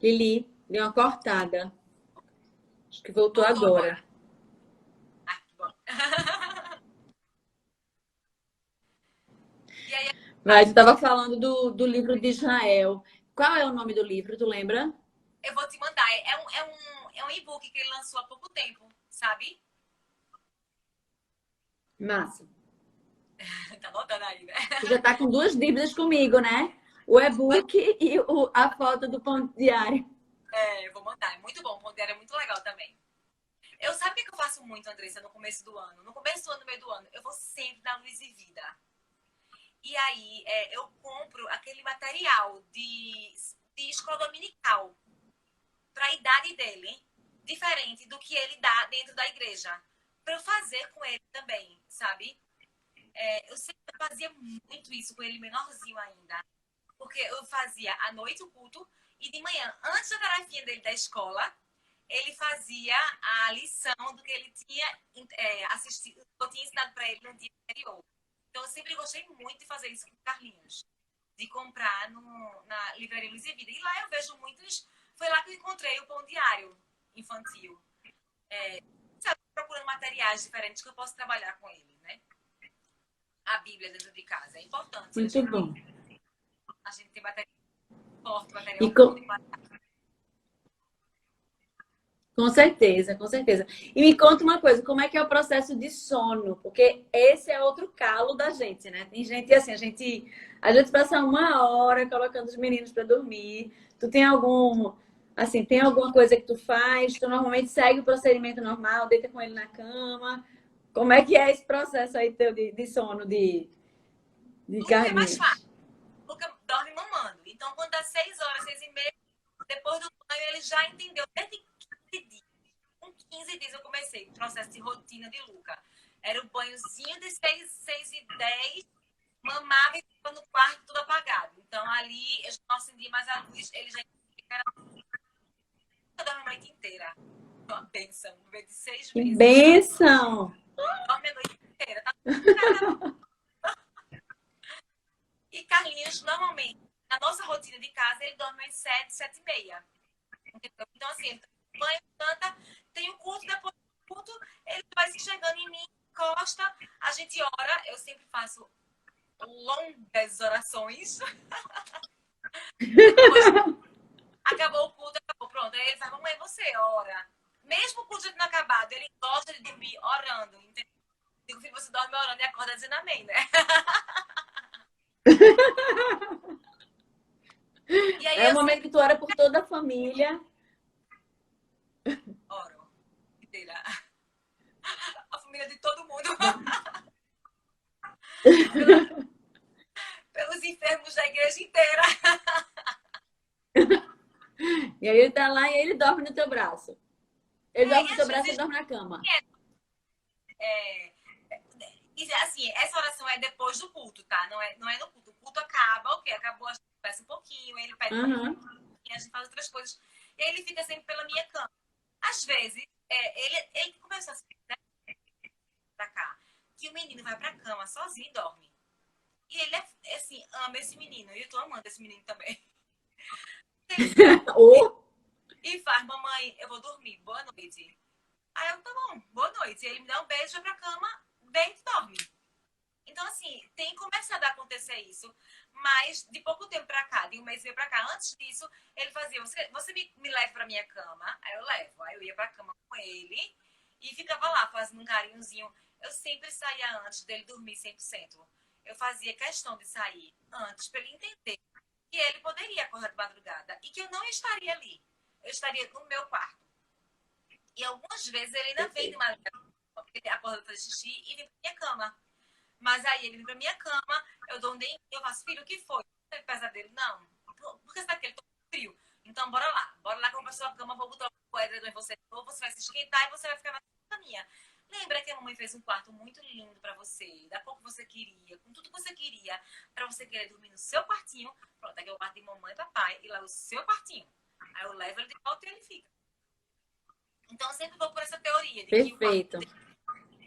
Lili, deu uma cortada. Acho que voltou agora. Ah, que bom. E aí, Mas tu estava falando do livro de Israel. Qual é o nome do livro, tu lembra? eu vou te mandar. É um e-book que ele lançou há pouco tempo, sabe? Massa. Tá anotando aí, né? Tu já tá com 2 dívidas comigo, né? O e-book e a foto do ponto diário. Eu vou mandar. É muito bom. O Pondera é muito legal também. Eu sabe o que eu faço muito, Andressa, no começo do ano? No começo do ano, no meio do ano, eu vou sempre na Luz e Vida. E aí, eu compro aquele material de escola dominical para a idade dele, diferente do que ele dá dentro da igreja. Para eu fazer com ele também, sabe? Eu sempre fazia muito isso com ele menorzinho ainda. Porque eu fazia à noite o culto e de manhã, antes da tarefinha dele da escola, ele fazia a lição do que ele tinha assistido, eu tinha ensinado para ele no dia anterior. Então, eu sempre gostei muito de fazer isso com o Carlinhos. De comprar na Livraria Luz e Vida. E lá eu vejo muitos... Foi lá que eu encontrei o Pão Diário infantil. Sabe, procurando materiais diferentes que eu posso trabalhar com ele, né? A Bíblia dentro de casa. É importante. Muito bom. A gente tem material forte, material E bom de qualidade. com certeza, com certeza. E me conta uma coisa, como é que é o processo de sono? Porque esse é outro calo da gente, né? Tem gente assim, a gente passa 1 hora colocando os meninos para dormir. Tu tem tem alguma coisa que tu faz? Tu normalmente segue o procedimento normal, deita com ele na cama? Como é que é esse processo aí teu de sono de Luca é mais Carlinhos? fácil. Luca dorme mamando. Então, quando dá 6 horas, 6h30, depois do banho, ele já entendeu. Desde 15 dias. Com 15 dias eu comecei o processo de rotina de Luca. Era o banhozinho de 6h10, mamava e estava no quarto tudo apagado. Então, ali, eu já não acendia mais a luz, ele já era dorme a noite inteira. Uma bênção. Um bebê de 6 Que meses. bênção! Dorme a noite inteira. Tá? E Carlinhos, normalmente, na nossa rotina de casa, ele dorme às 7, 7h30. Entendeu? Então, assim, ele banho, canta, tem o culto, depois do culto, ele vai se chegando em mim, encosta, a gente ora. Eu sempre faço longas orações. Depois, acabou o culto, acabou, pronto. Aí ele fala, mamãe, você ora. Mesmo o culto não acabado, ele gosta de dormir orando, entendeu? Digo, filho, você dorme orando e acorda dizendo amém, né? E aí É o eu momento sempre que tu ora por toda a família. oro. Inteira. A família de todo mundo. Pelos enfermos da igreja inteira. E aí ele tá lá e ele dorme no teu braço. Ele dorme E no às teu braço e vezes dorme na cama. é, E assim, essa oração é depois do culto, tá? Não é no culto. O culto acaba, ok, acabou, a gente conversa um pouquinho, ele pede pra mim, Aham. a gente faz outras coisas. E aí ele fica sempre pela minha cama. Às vezes, ele começou a se né, pra cá, que o menino vai pra cama sozinho e dorme. E ele, assim, ama esse menino. E eu tô amando esse menino também. Ou, E faz, mamãe, eu vou dormir, boa noite. Aí eu, tá bom, boa noite. E ele me dá um beijo, vai pra cama, deita e dorme. Então, assim, tem começado a acontecer isso. Mas de pouco tempo pra cá, de um mês e meio pra cá, antes disso, ele fazia, você me leva pra minha cama? Aí eu levo. Aí eu ia pra cama com ele e ficava lá fazendo um carinhozinho. Eu sempre saía antes dele dormir 100%. Eu fazia questão de sair antes pra ele entender que ele poderia acordar de madrugada e que eu não estaria ali. Eu estaria no meu quarto. E algumas vezes ele ainda vem de madrugada, porque ele acorda pra fazer xixi e vem pra minha cama. Mas aí ele vem pra minha cama, eu dou um dentinho, eu faço, filho, o que foi? Teve pesadelo? Não. Por que você tá aqui? Ele tá com frio. Então, bora lá. Bora lá comprar sua cama, vou botar o edredom em você. Ou você vai se esquentar e você vai ficar na caminha. Lembra que a mamãe fez um quarto muito lindo pra você, da cor que você queria, com tudo que você queria, pra você querer dormir no seu quartinho. Pronto, aqui é o quarto de mamãe e papai, e lá é o seu quartinho. Aí eu levo ele de volta e ele fica. Então, eu sempre vou por essa teoria de que o quarto perfeito.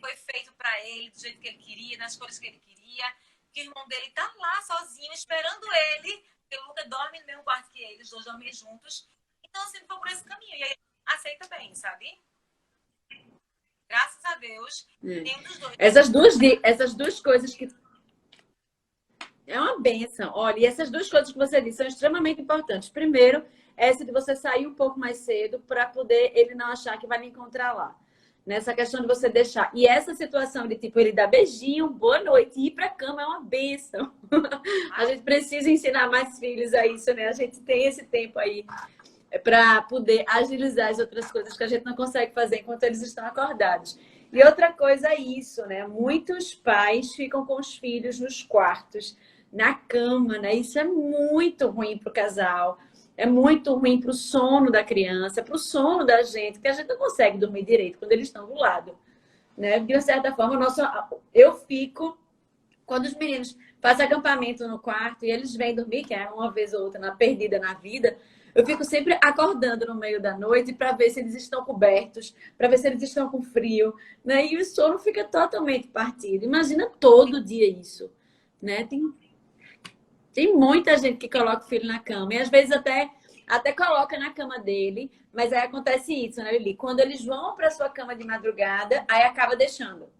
foi feito para ele, do jeito que ele queria, nas cores que ele queria, que o irmão dele tá lá sozinho, esperando ele, porque o Luca dorme no mesmo quarto que ele, os dois dormem juntos. Então, eu sempre vou por esse caminho. E aí, aceita bem, sabe? Graças a Deus, É. nenhum dos dois. Essas duas coisas que é uma bênção. Olha, e essas duas coisas que você disse são extremamente importantes. Primeiro, essa de você sair um pouco mais cedo para poder ele não achar que vai me encontrar lá. Nessa questão de você deixar. E essa situação de, tipo, ele dar beijinho, boa noite, e ir para a cama é uma bênção. A gente precisa ensinar mais filhos a isso, né? A gente tem esse tempo aí para poder agilizar as outras coisas que a gente não consegue fazer enquanto eles estão acordados. E outra coisa é isso, né? Muitos pais ficam com os filhos nos quartos, na cama, né? Isso é muito ruim para o casal, é muito ruim para o sono da criança, para o sono da gente, que a gente não consegue dormir direito quando eles estão do lado, né? De uma certa forma, eu fico quando os meninos fazem acampamento no quarto e eles vêm dormir, que é uma vez ou outra na perdida na vida, eu fico sempre acordando no meio da noite para ver se eles estão cobertos, para ver se eles estão com frio, né? E o sono fica totalmente partido. Imagina todo dia isso, né? Tem muita gente que coloca o filho na cama e às vezes até coloca na cama dele, mas aí acontece isso, né, Lili? Quando eles vão para sua cama de madrugada, aí acaba deixando,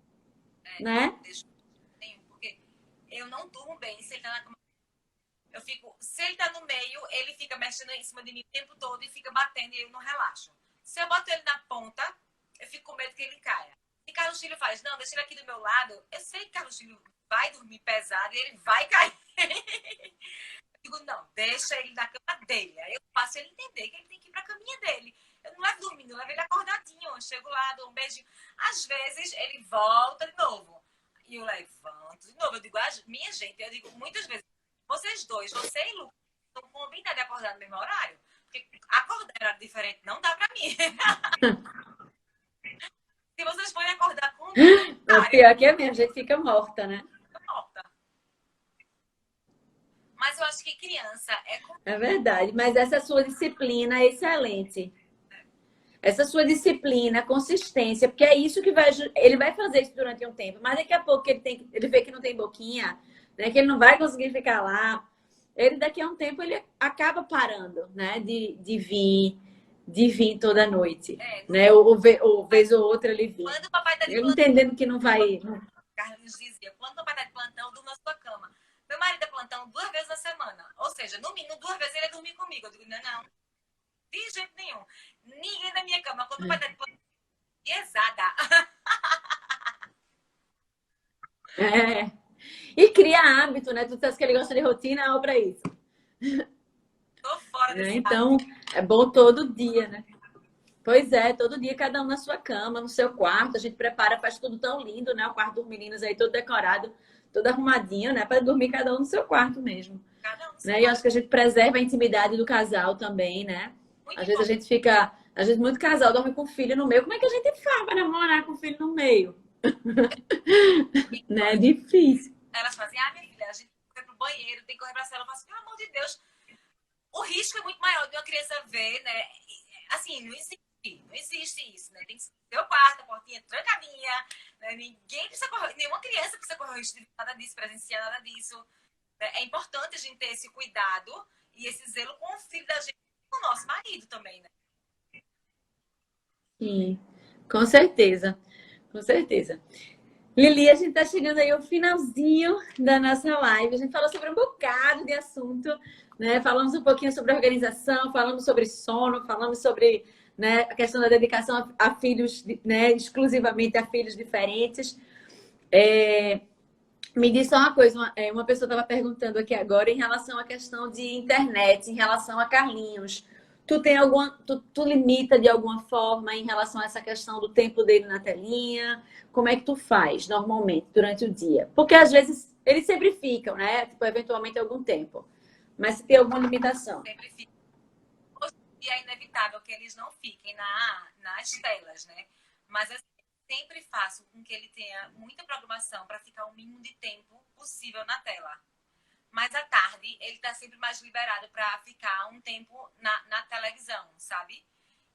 né? Porque eu não durmo bem se ele tá na cama. Eu fico, se ele tá no meio, ele fica mexendo em cima de mim o tempo todo e fica batendo e eu não relaxo. Se eu boto ele na ponta, eu fico com medo que ele caia. E Carlos Filho faz, não, deixa ele aqui do meu lado. Eu sei que Carlos Filho vai dormir pesado e ele vai cair. Eu digo, não, deixa ele na cama dele. Aí eu faço ele entender que ele tem que ir pra caminha dele. Eu não levo dormindo, eu levo ele acordadinho. Eu chego lá, dou um beijinho. Às vezes ele volta de novo. E eu levanto de novo. Eu digo, minha gente, eu digo muitas vezes, vocês dois, você e Lucas, estão combinados de acordar no mesmo horário? Porque acordar em horário diferente não dá pra mim. Se vocês forem acordar com O pior que é mesmo, a gente fica morta, né? morta. Mas eu acho que criança É verdade, mas essa sua disciplina é excelente. Essa sua disciplina, consistência, porque é isso que ele vai fazer isso durante um tempo, mas daqui a pouco ele vê que não tem boquinha, né, que ele não vai conseguir ficar lá, ele daqui a um tempo ele acaba parando, né, de vir toda noite, né, ou vez ou outra ele vir. Quando o papai tá de Eu plantão, entendendo que não vai... Carlinhos dizia, quando o papai tá de plantão, eu durmo na sua cama. Meu marido é plantão 2 vezes na semana. Ou seja, no mínimo 2 vezes ele ia dormir comigo. Eu digo, não, de jeito nenhum. Ninguém na minha cama. Quando o papai tá de plantão, pesada. É. E cria hábito, né? Tu sabe que ele gosta de rotina, é pra isso. Tô fora desse Então, é bom todo dia, né? Pois é, todo dia cada um na sua cama, no seu quarto. A gente prepara, faz tudo tão lindo, né? O quarto dos meninos aí todo decorado, todo arrumadinho, né? Para dormir cada um no seu quarto mesmo. Cada um Né? E eu acho que a gente preserva a intimidade do casal também, né? Às vezes muito casal dorme com o filho no meio. Como é que a gente faz para namorar com o filho no meio? Né? É difícil. Elas fazem, minha filha, a gente vai pro banheiro, tem que correr pra cela. Eu falo assim, pelo amor de Deus, o risco é muito maior de uma criança ver, né? Assim, não existe isso, né? Tem que ser o seu quarto, a portinha trancadinha, né? Ninguém precisa correr, nenhuma criança precisa correr o risco de nada disso, presenciar nada disso. É importante a gente ter esse cuidado e esse zelo com o filho da gente e com o nosso marido também, né? Sim, com certeza. Com certeza. Lili, a gente está chegando aí ao finalzinho da nossa live. A gente falou sobre um bocado de assunto, né? Falamos um pouquinho sobre organização, falamos sobre sono, falamos sobre, né, a questão da dedicação a filhos, né, exclusivamente a filhos diferentes. Me diz só uma coisa, uma pessoa estava perguntando aqui agora em relação à questão de internet, em relação a Carlinhos. Tu tem alguma, tu limita de alguma forma em relação a essa questão do tempo dele na telinha? Como é que tu faz normalmente durante o dia? Porque às vezes eles sempre ficam, né? Tipo, eventualmente algum tempo. Mas se tem alguma limitação. Sempre fica. E é inevitável que eles não fiquem nas telas, né? Mas assim, sempre faço com que ele tenha muita programação para ficar o mínimo de tempo possível na tela. Mas à tarde ele está sempre mais liberado para ficar um tempo na televisão, sabe?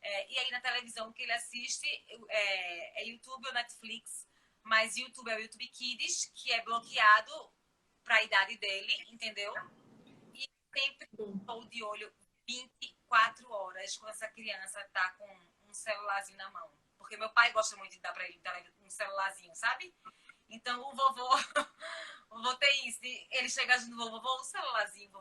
E aí na televisão o que ele assiste é YouTube ou Netflix, mas YouTube é o YouTube Kids, que é bloqueado para a idade dele, entendeu? E sempre estou de olho 24 horas quando essa criança está com um celularzinho na mão. Porque meu pai gosta muito de dar para ele um celularzinho, sabe? Então o vovô, o vovô tem isso. Ele chega junto do vovô, o celularzinho,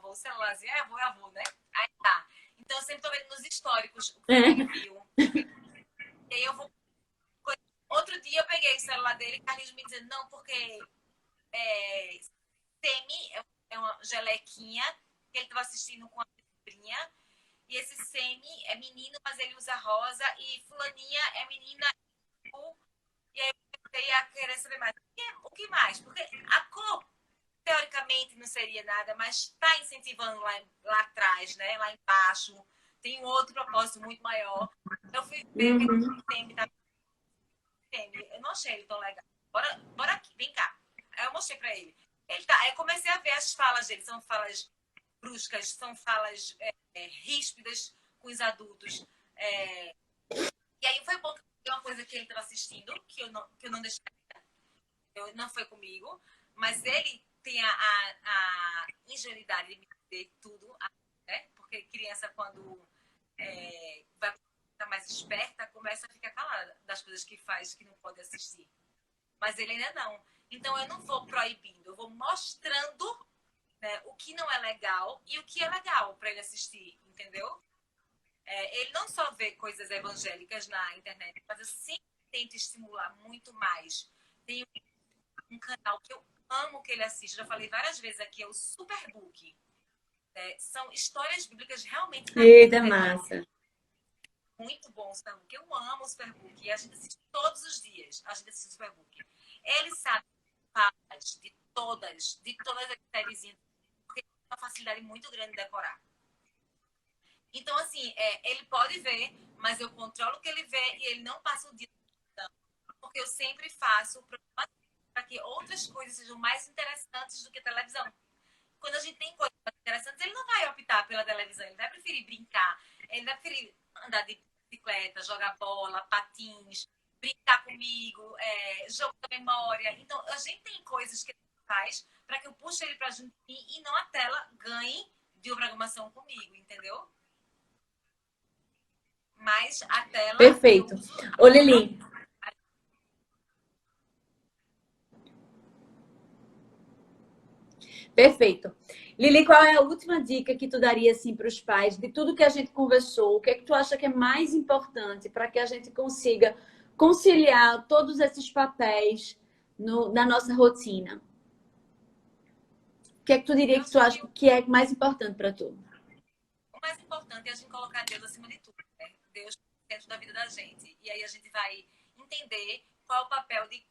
é avô, né? Aí tá. Então eu sempre tô vendo nos históricos o que ele viu. E aí eu vou. Outro dia eu peguei o celular dele e Carlinhos me dizendo, não, porque Semi é uma gelequinha que ele estava assistindo com a sobrinha. E esse Semi é menino, mas ele usa rosa. E fulaninha é menina. E aí eu comecei a querer saber mais. O que mais? Porque a cor, teoricamente, não seria nada, mas está incentivando lá atrás, né? Lá embaixo. Tem um outro propósito muito maior. Eu fui ver o que Uhum. tem, tá? Eu não achei ele tão legal. Bora aqui, vem cá. Aí eu mostrei pra ele. Aí eu comecei a ver as falas dele. São falas bruscas, são falas ríspidas com os adultos. E aí foi bom que foi uma coisa que ele estava assistindo, que eu não deixei, não foi comigo, mas ele tem a ingenuidade de me dizer tudo, né? Porque criança, quando vai ficar mais esperta, começa a ficar calada das coisas que faz, que não pode assistir. Mas ele ainda não. Então eu não vou proibindo, eu vou mostrando, né, o que não é legal e o que é legal para ele assistir, entendeu? Ele não só vê coisas evangélicas na internet, mas eu sempre tento estimular muito mais. Tem um canal que eu amo que ele assiste, já falei várias vezes aqui, é o Superbook. São histórias bíblicas realmente na Eita, vida real. massa. Muito bom o Superbook. Eu amo o Superbook. E a gente assiste todos os dias. A gente assiste o Superbook. Ele sabe falas de todas as sériezinhas, porque tem uma facilidade muito grande de decorar. Então, assim, ele pode ver, mas eu controlo o que ele vê e ele não passa o dia. Porque eu sempre faço para que outras coisas sejam mais interessantes do que a televisão. Quando a gente tem coisas mais interessantes, ele não vai optar pela televisão, ele vai preferir brincar, ele vai preferir andar de bicicleta, jogar bola, patins, brincar comigo, jogo da memória. Então, a gente tem coisas que ele faz para que eu puxe ele para junto de mim e não a tela ganhe de uma programação comigo, entendeu? Mas a tela Perfeito. eu uso. Ô, Lili. Perfeito. Lili, qual é a última dica que tu daria assim para os pais de tudo que a gente conversou? O que é que tu acha que é mais importante para que a gente consiga conciliar todos esses papéis na nossa rotina? O que é que tu diria Eu que tu sou acha de que é mais importante para tu? O mais importante é a gente colocar Deus acima de tudo, né? Deus dentro da vida da gente. E aí a gente vai entender qual o papel de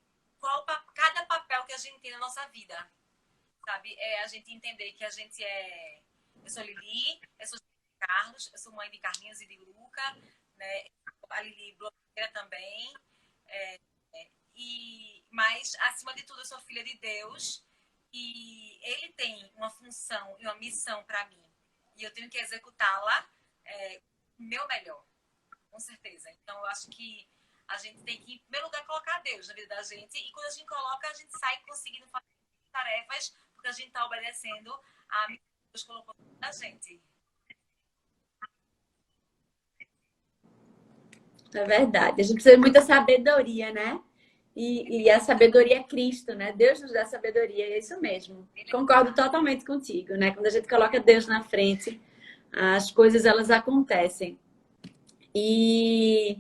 cada papel que a gente tem na nossa vida, sabe? É a gente entender que a gente eu sou Lili, eu sou Carlos, eu sou mãe de Carlinhos e de Luca, né? A Lili blogueira também. de tudo, eu sou filha de Deus e Ele tem uma função e uma missão para mim. E eu tenho que executá-la o meu melhor, com certeza. Então, eu acho que a gente tem que, em primeiro lugar, colocar Deus na vida da gente. E quando a gente coloca, a gente sai conseguindo fazer tarefas, porque a gente está obedecendo a missão que Deus colocou na gente. É verdade. A gente precisa de muita sabedoria, né? E a sabedoria é Cristo, né? Deus nos dá sabedoria, é isso mesmo. Concordo totalmente contigo, né? Quando a gente coloca Deus na frente, as coisas elas acontecem. E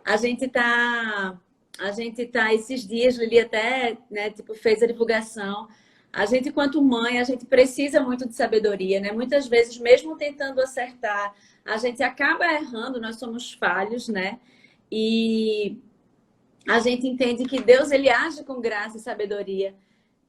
a gente tá esses dias, Lili até, né, tipo, fez a divulgação. A gente, enquanto mãe, a gente precisa muito de sabedoria, né? Muitas vezes, mesmo tentando acertar, a gente acaba errando, nós somos falhos, né? E a gente entende que Deus, ele age com graça e sabedoria,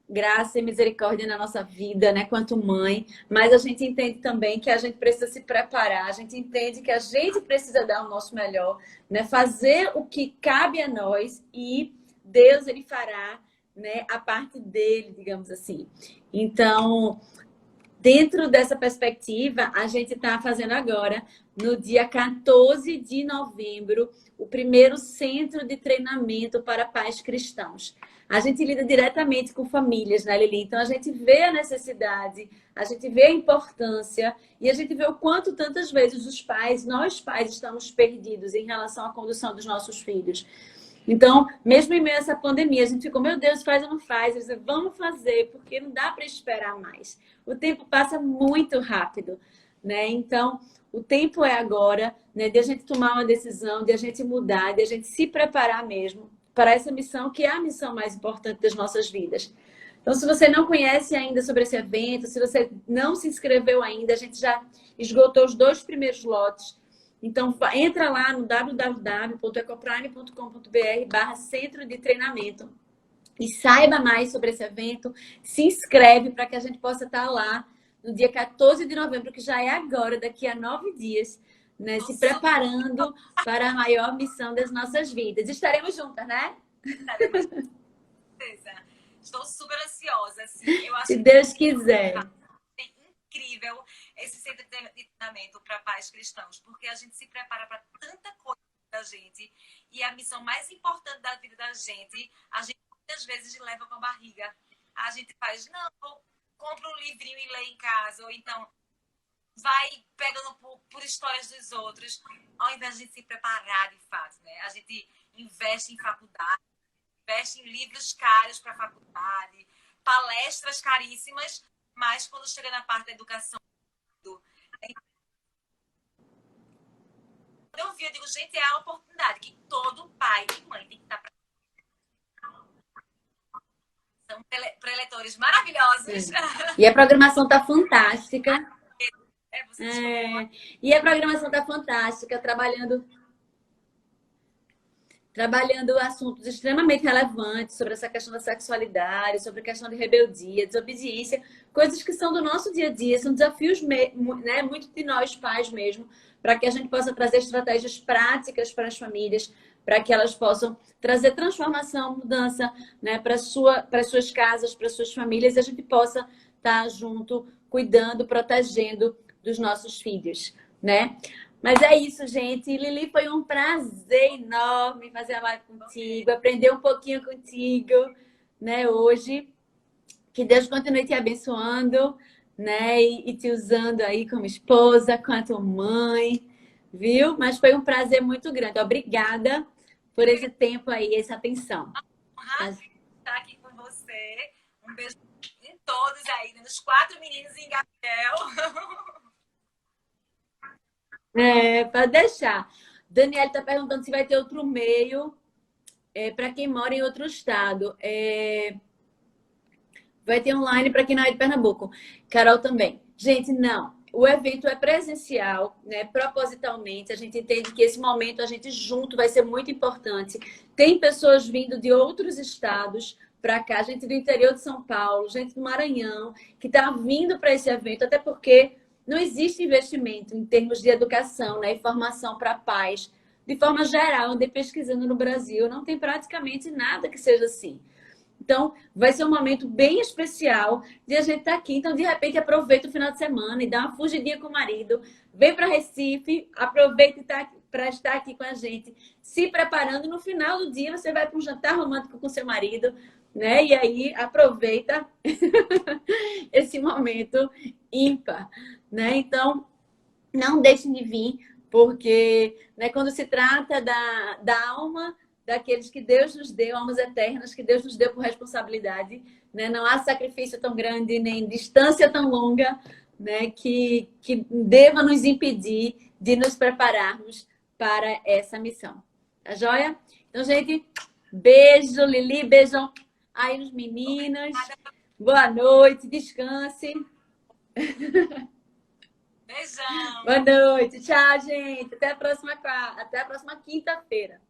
graça e misericórdia na nossa vida, né, quanto mãe, mas a gente entende também que a gente precisa se preparar, a gente entende que a gente precisa dar o nosso melhor, né, fazer o que cabe a nós e Deus, ele fará, né, a parte dele, digamos assim. Então, dentro dessa perspectiva, a gente está fazendo agora, no dia 14 de novembro, o primeiro centro de treinamento para pais cristãos. A gente lida diretamente com famílias, né, Lili? Então, a gente vê a necessidade, a gente vê a importância e a gente vê o quanto tantas vezes nós pais, estamos perdidos em relação à condução dos nossos filhos. Então, mesmo em meio a essa pandemia, a gente ficou, meu Deus, faz ou não faz? Eu disse, vamos fazer, porque não dá para esperar mais. O tempo passa muito rápido, né? Então, o tempo é agora, né? De a gente tomar uma decisão, de a gente mudar, de a gente se preparar mesmo para essa missão, que é a missão mais importante das nossas vidas. Então, se você não conhece ainda sobre esse evento, se você não se inscreveu ainda, a gente já esgotou os 2 primeiros lotes. Então, entra lá no www.ecoprime.com.br/centro de treinamento e saiba mais sobre esse evento. Se inscreve para que a gente possa estar lá no dia 14 de novembro, que já é agora, daqui a 9 dias, né? Se preparando para a maior missão das nossas vidas. Estaremos juntas, né? Estaremos juntas. Estou super ansiosa. Assim. Eu acho Se Deus quiser. Incrível esse centro de treinamento para pais cristãos, porque a gente se prepara para tanta coisa da gente e a missão mais importante da vida da gente, a gente muitas vezes leva com a barriga. A gente faz, não, compra um livrinho e lê em casa, ou então vai pegando por histórias dos outros, ao invés de a gente se preparar de fato, né? A gente investe em faculdade, investe em livros caros para faculdade, palestras caríssimas, mas quando chega na parte da educação, eu digo, gente, é a oportunidade que todo pai e mãe tem que estar para. São preletores maravilhosos. E a programação está fantástica. E a programação está fantástica, trabalhando assuntos extremamente relevantes sobre essa questão da sexualidade, sobre a questão de rebeldia, desobediência, coisas que são do nosso dia a dia, são desafios, né, muito de nós pais mesmo, para que a gente possa trazer estratégias práticas para as famílias, para que elas possam trazer transformação, mudança, né, para as suas casas, para as suas famílias, e a gente possa estar junto, cuidando, protegendo dos nossos filhos, né? Mas é isso, gente. Lili, foi um prazer enorme fazer a live contigo, aprender um pouquinho contigo, né, hoje. Que Deus continue te abençoando, né, e te usando aí como esposa, quanto mãe, viu? Mas foi um prazer muito grande. Obrigada por esse tempo aí, essa atenção. Estar aqui com você. Um beijo em todos aí, nos 4 meninos em Gabriel. Pode deixar. Daniela está perguntando se vai ter outro meio para quem mora em outro estado. Vai ter online para quem não é de Pernambuco. Carol também. Gente, não. O evento é presencial, né? Propositalmente. A gente entende que esse momento a gente junto vai ser muito importante. Tem pessoas vindo de outros estados para cá, gente do interior de São Paulo, gente do Maranhão, que está vindo para esse evento, até porque não existe investimento em termos de educação, né, e formação para pais. De forma geral, andei pesquisando no Brasil, não tem praticamente nada que seja assim. Então, vai ser um momento bem especial de a gente estar aqui. Então, de repente, aproveita o final de semana e dá uma fugidinha com o marido. Vem para Recife, aproveita para estar aqui com a gente, se preparando. No final do dia, você vai para um jantar romântico com seu marido, né? E aí, aproveita esse momento ímpar, né? Então, não deixem de vir, porque né, quando se trata da alma daqueles que Deus nos deu, almas eternas, que Deus nos deu por responsabilidade, né? Não há sacrifício tão grande, nem distância tão longa, né, que deva nos impedir de nos prepararmos para essa missão. Tá joia? Então, gente, beijo, Lili, beijão aí nos meninos. Boa noite, descanse. Beijão. Boa noite. Tchau, gente. Até a próxima quinta-feira.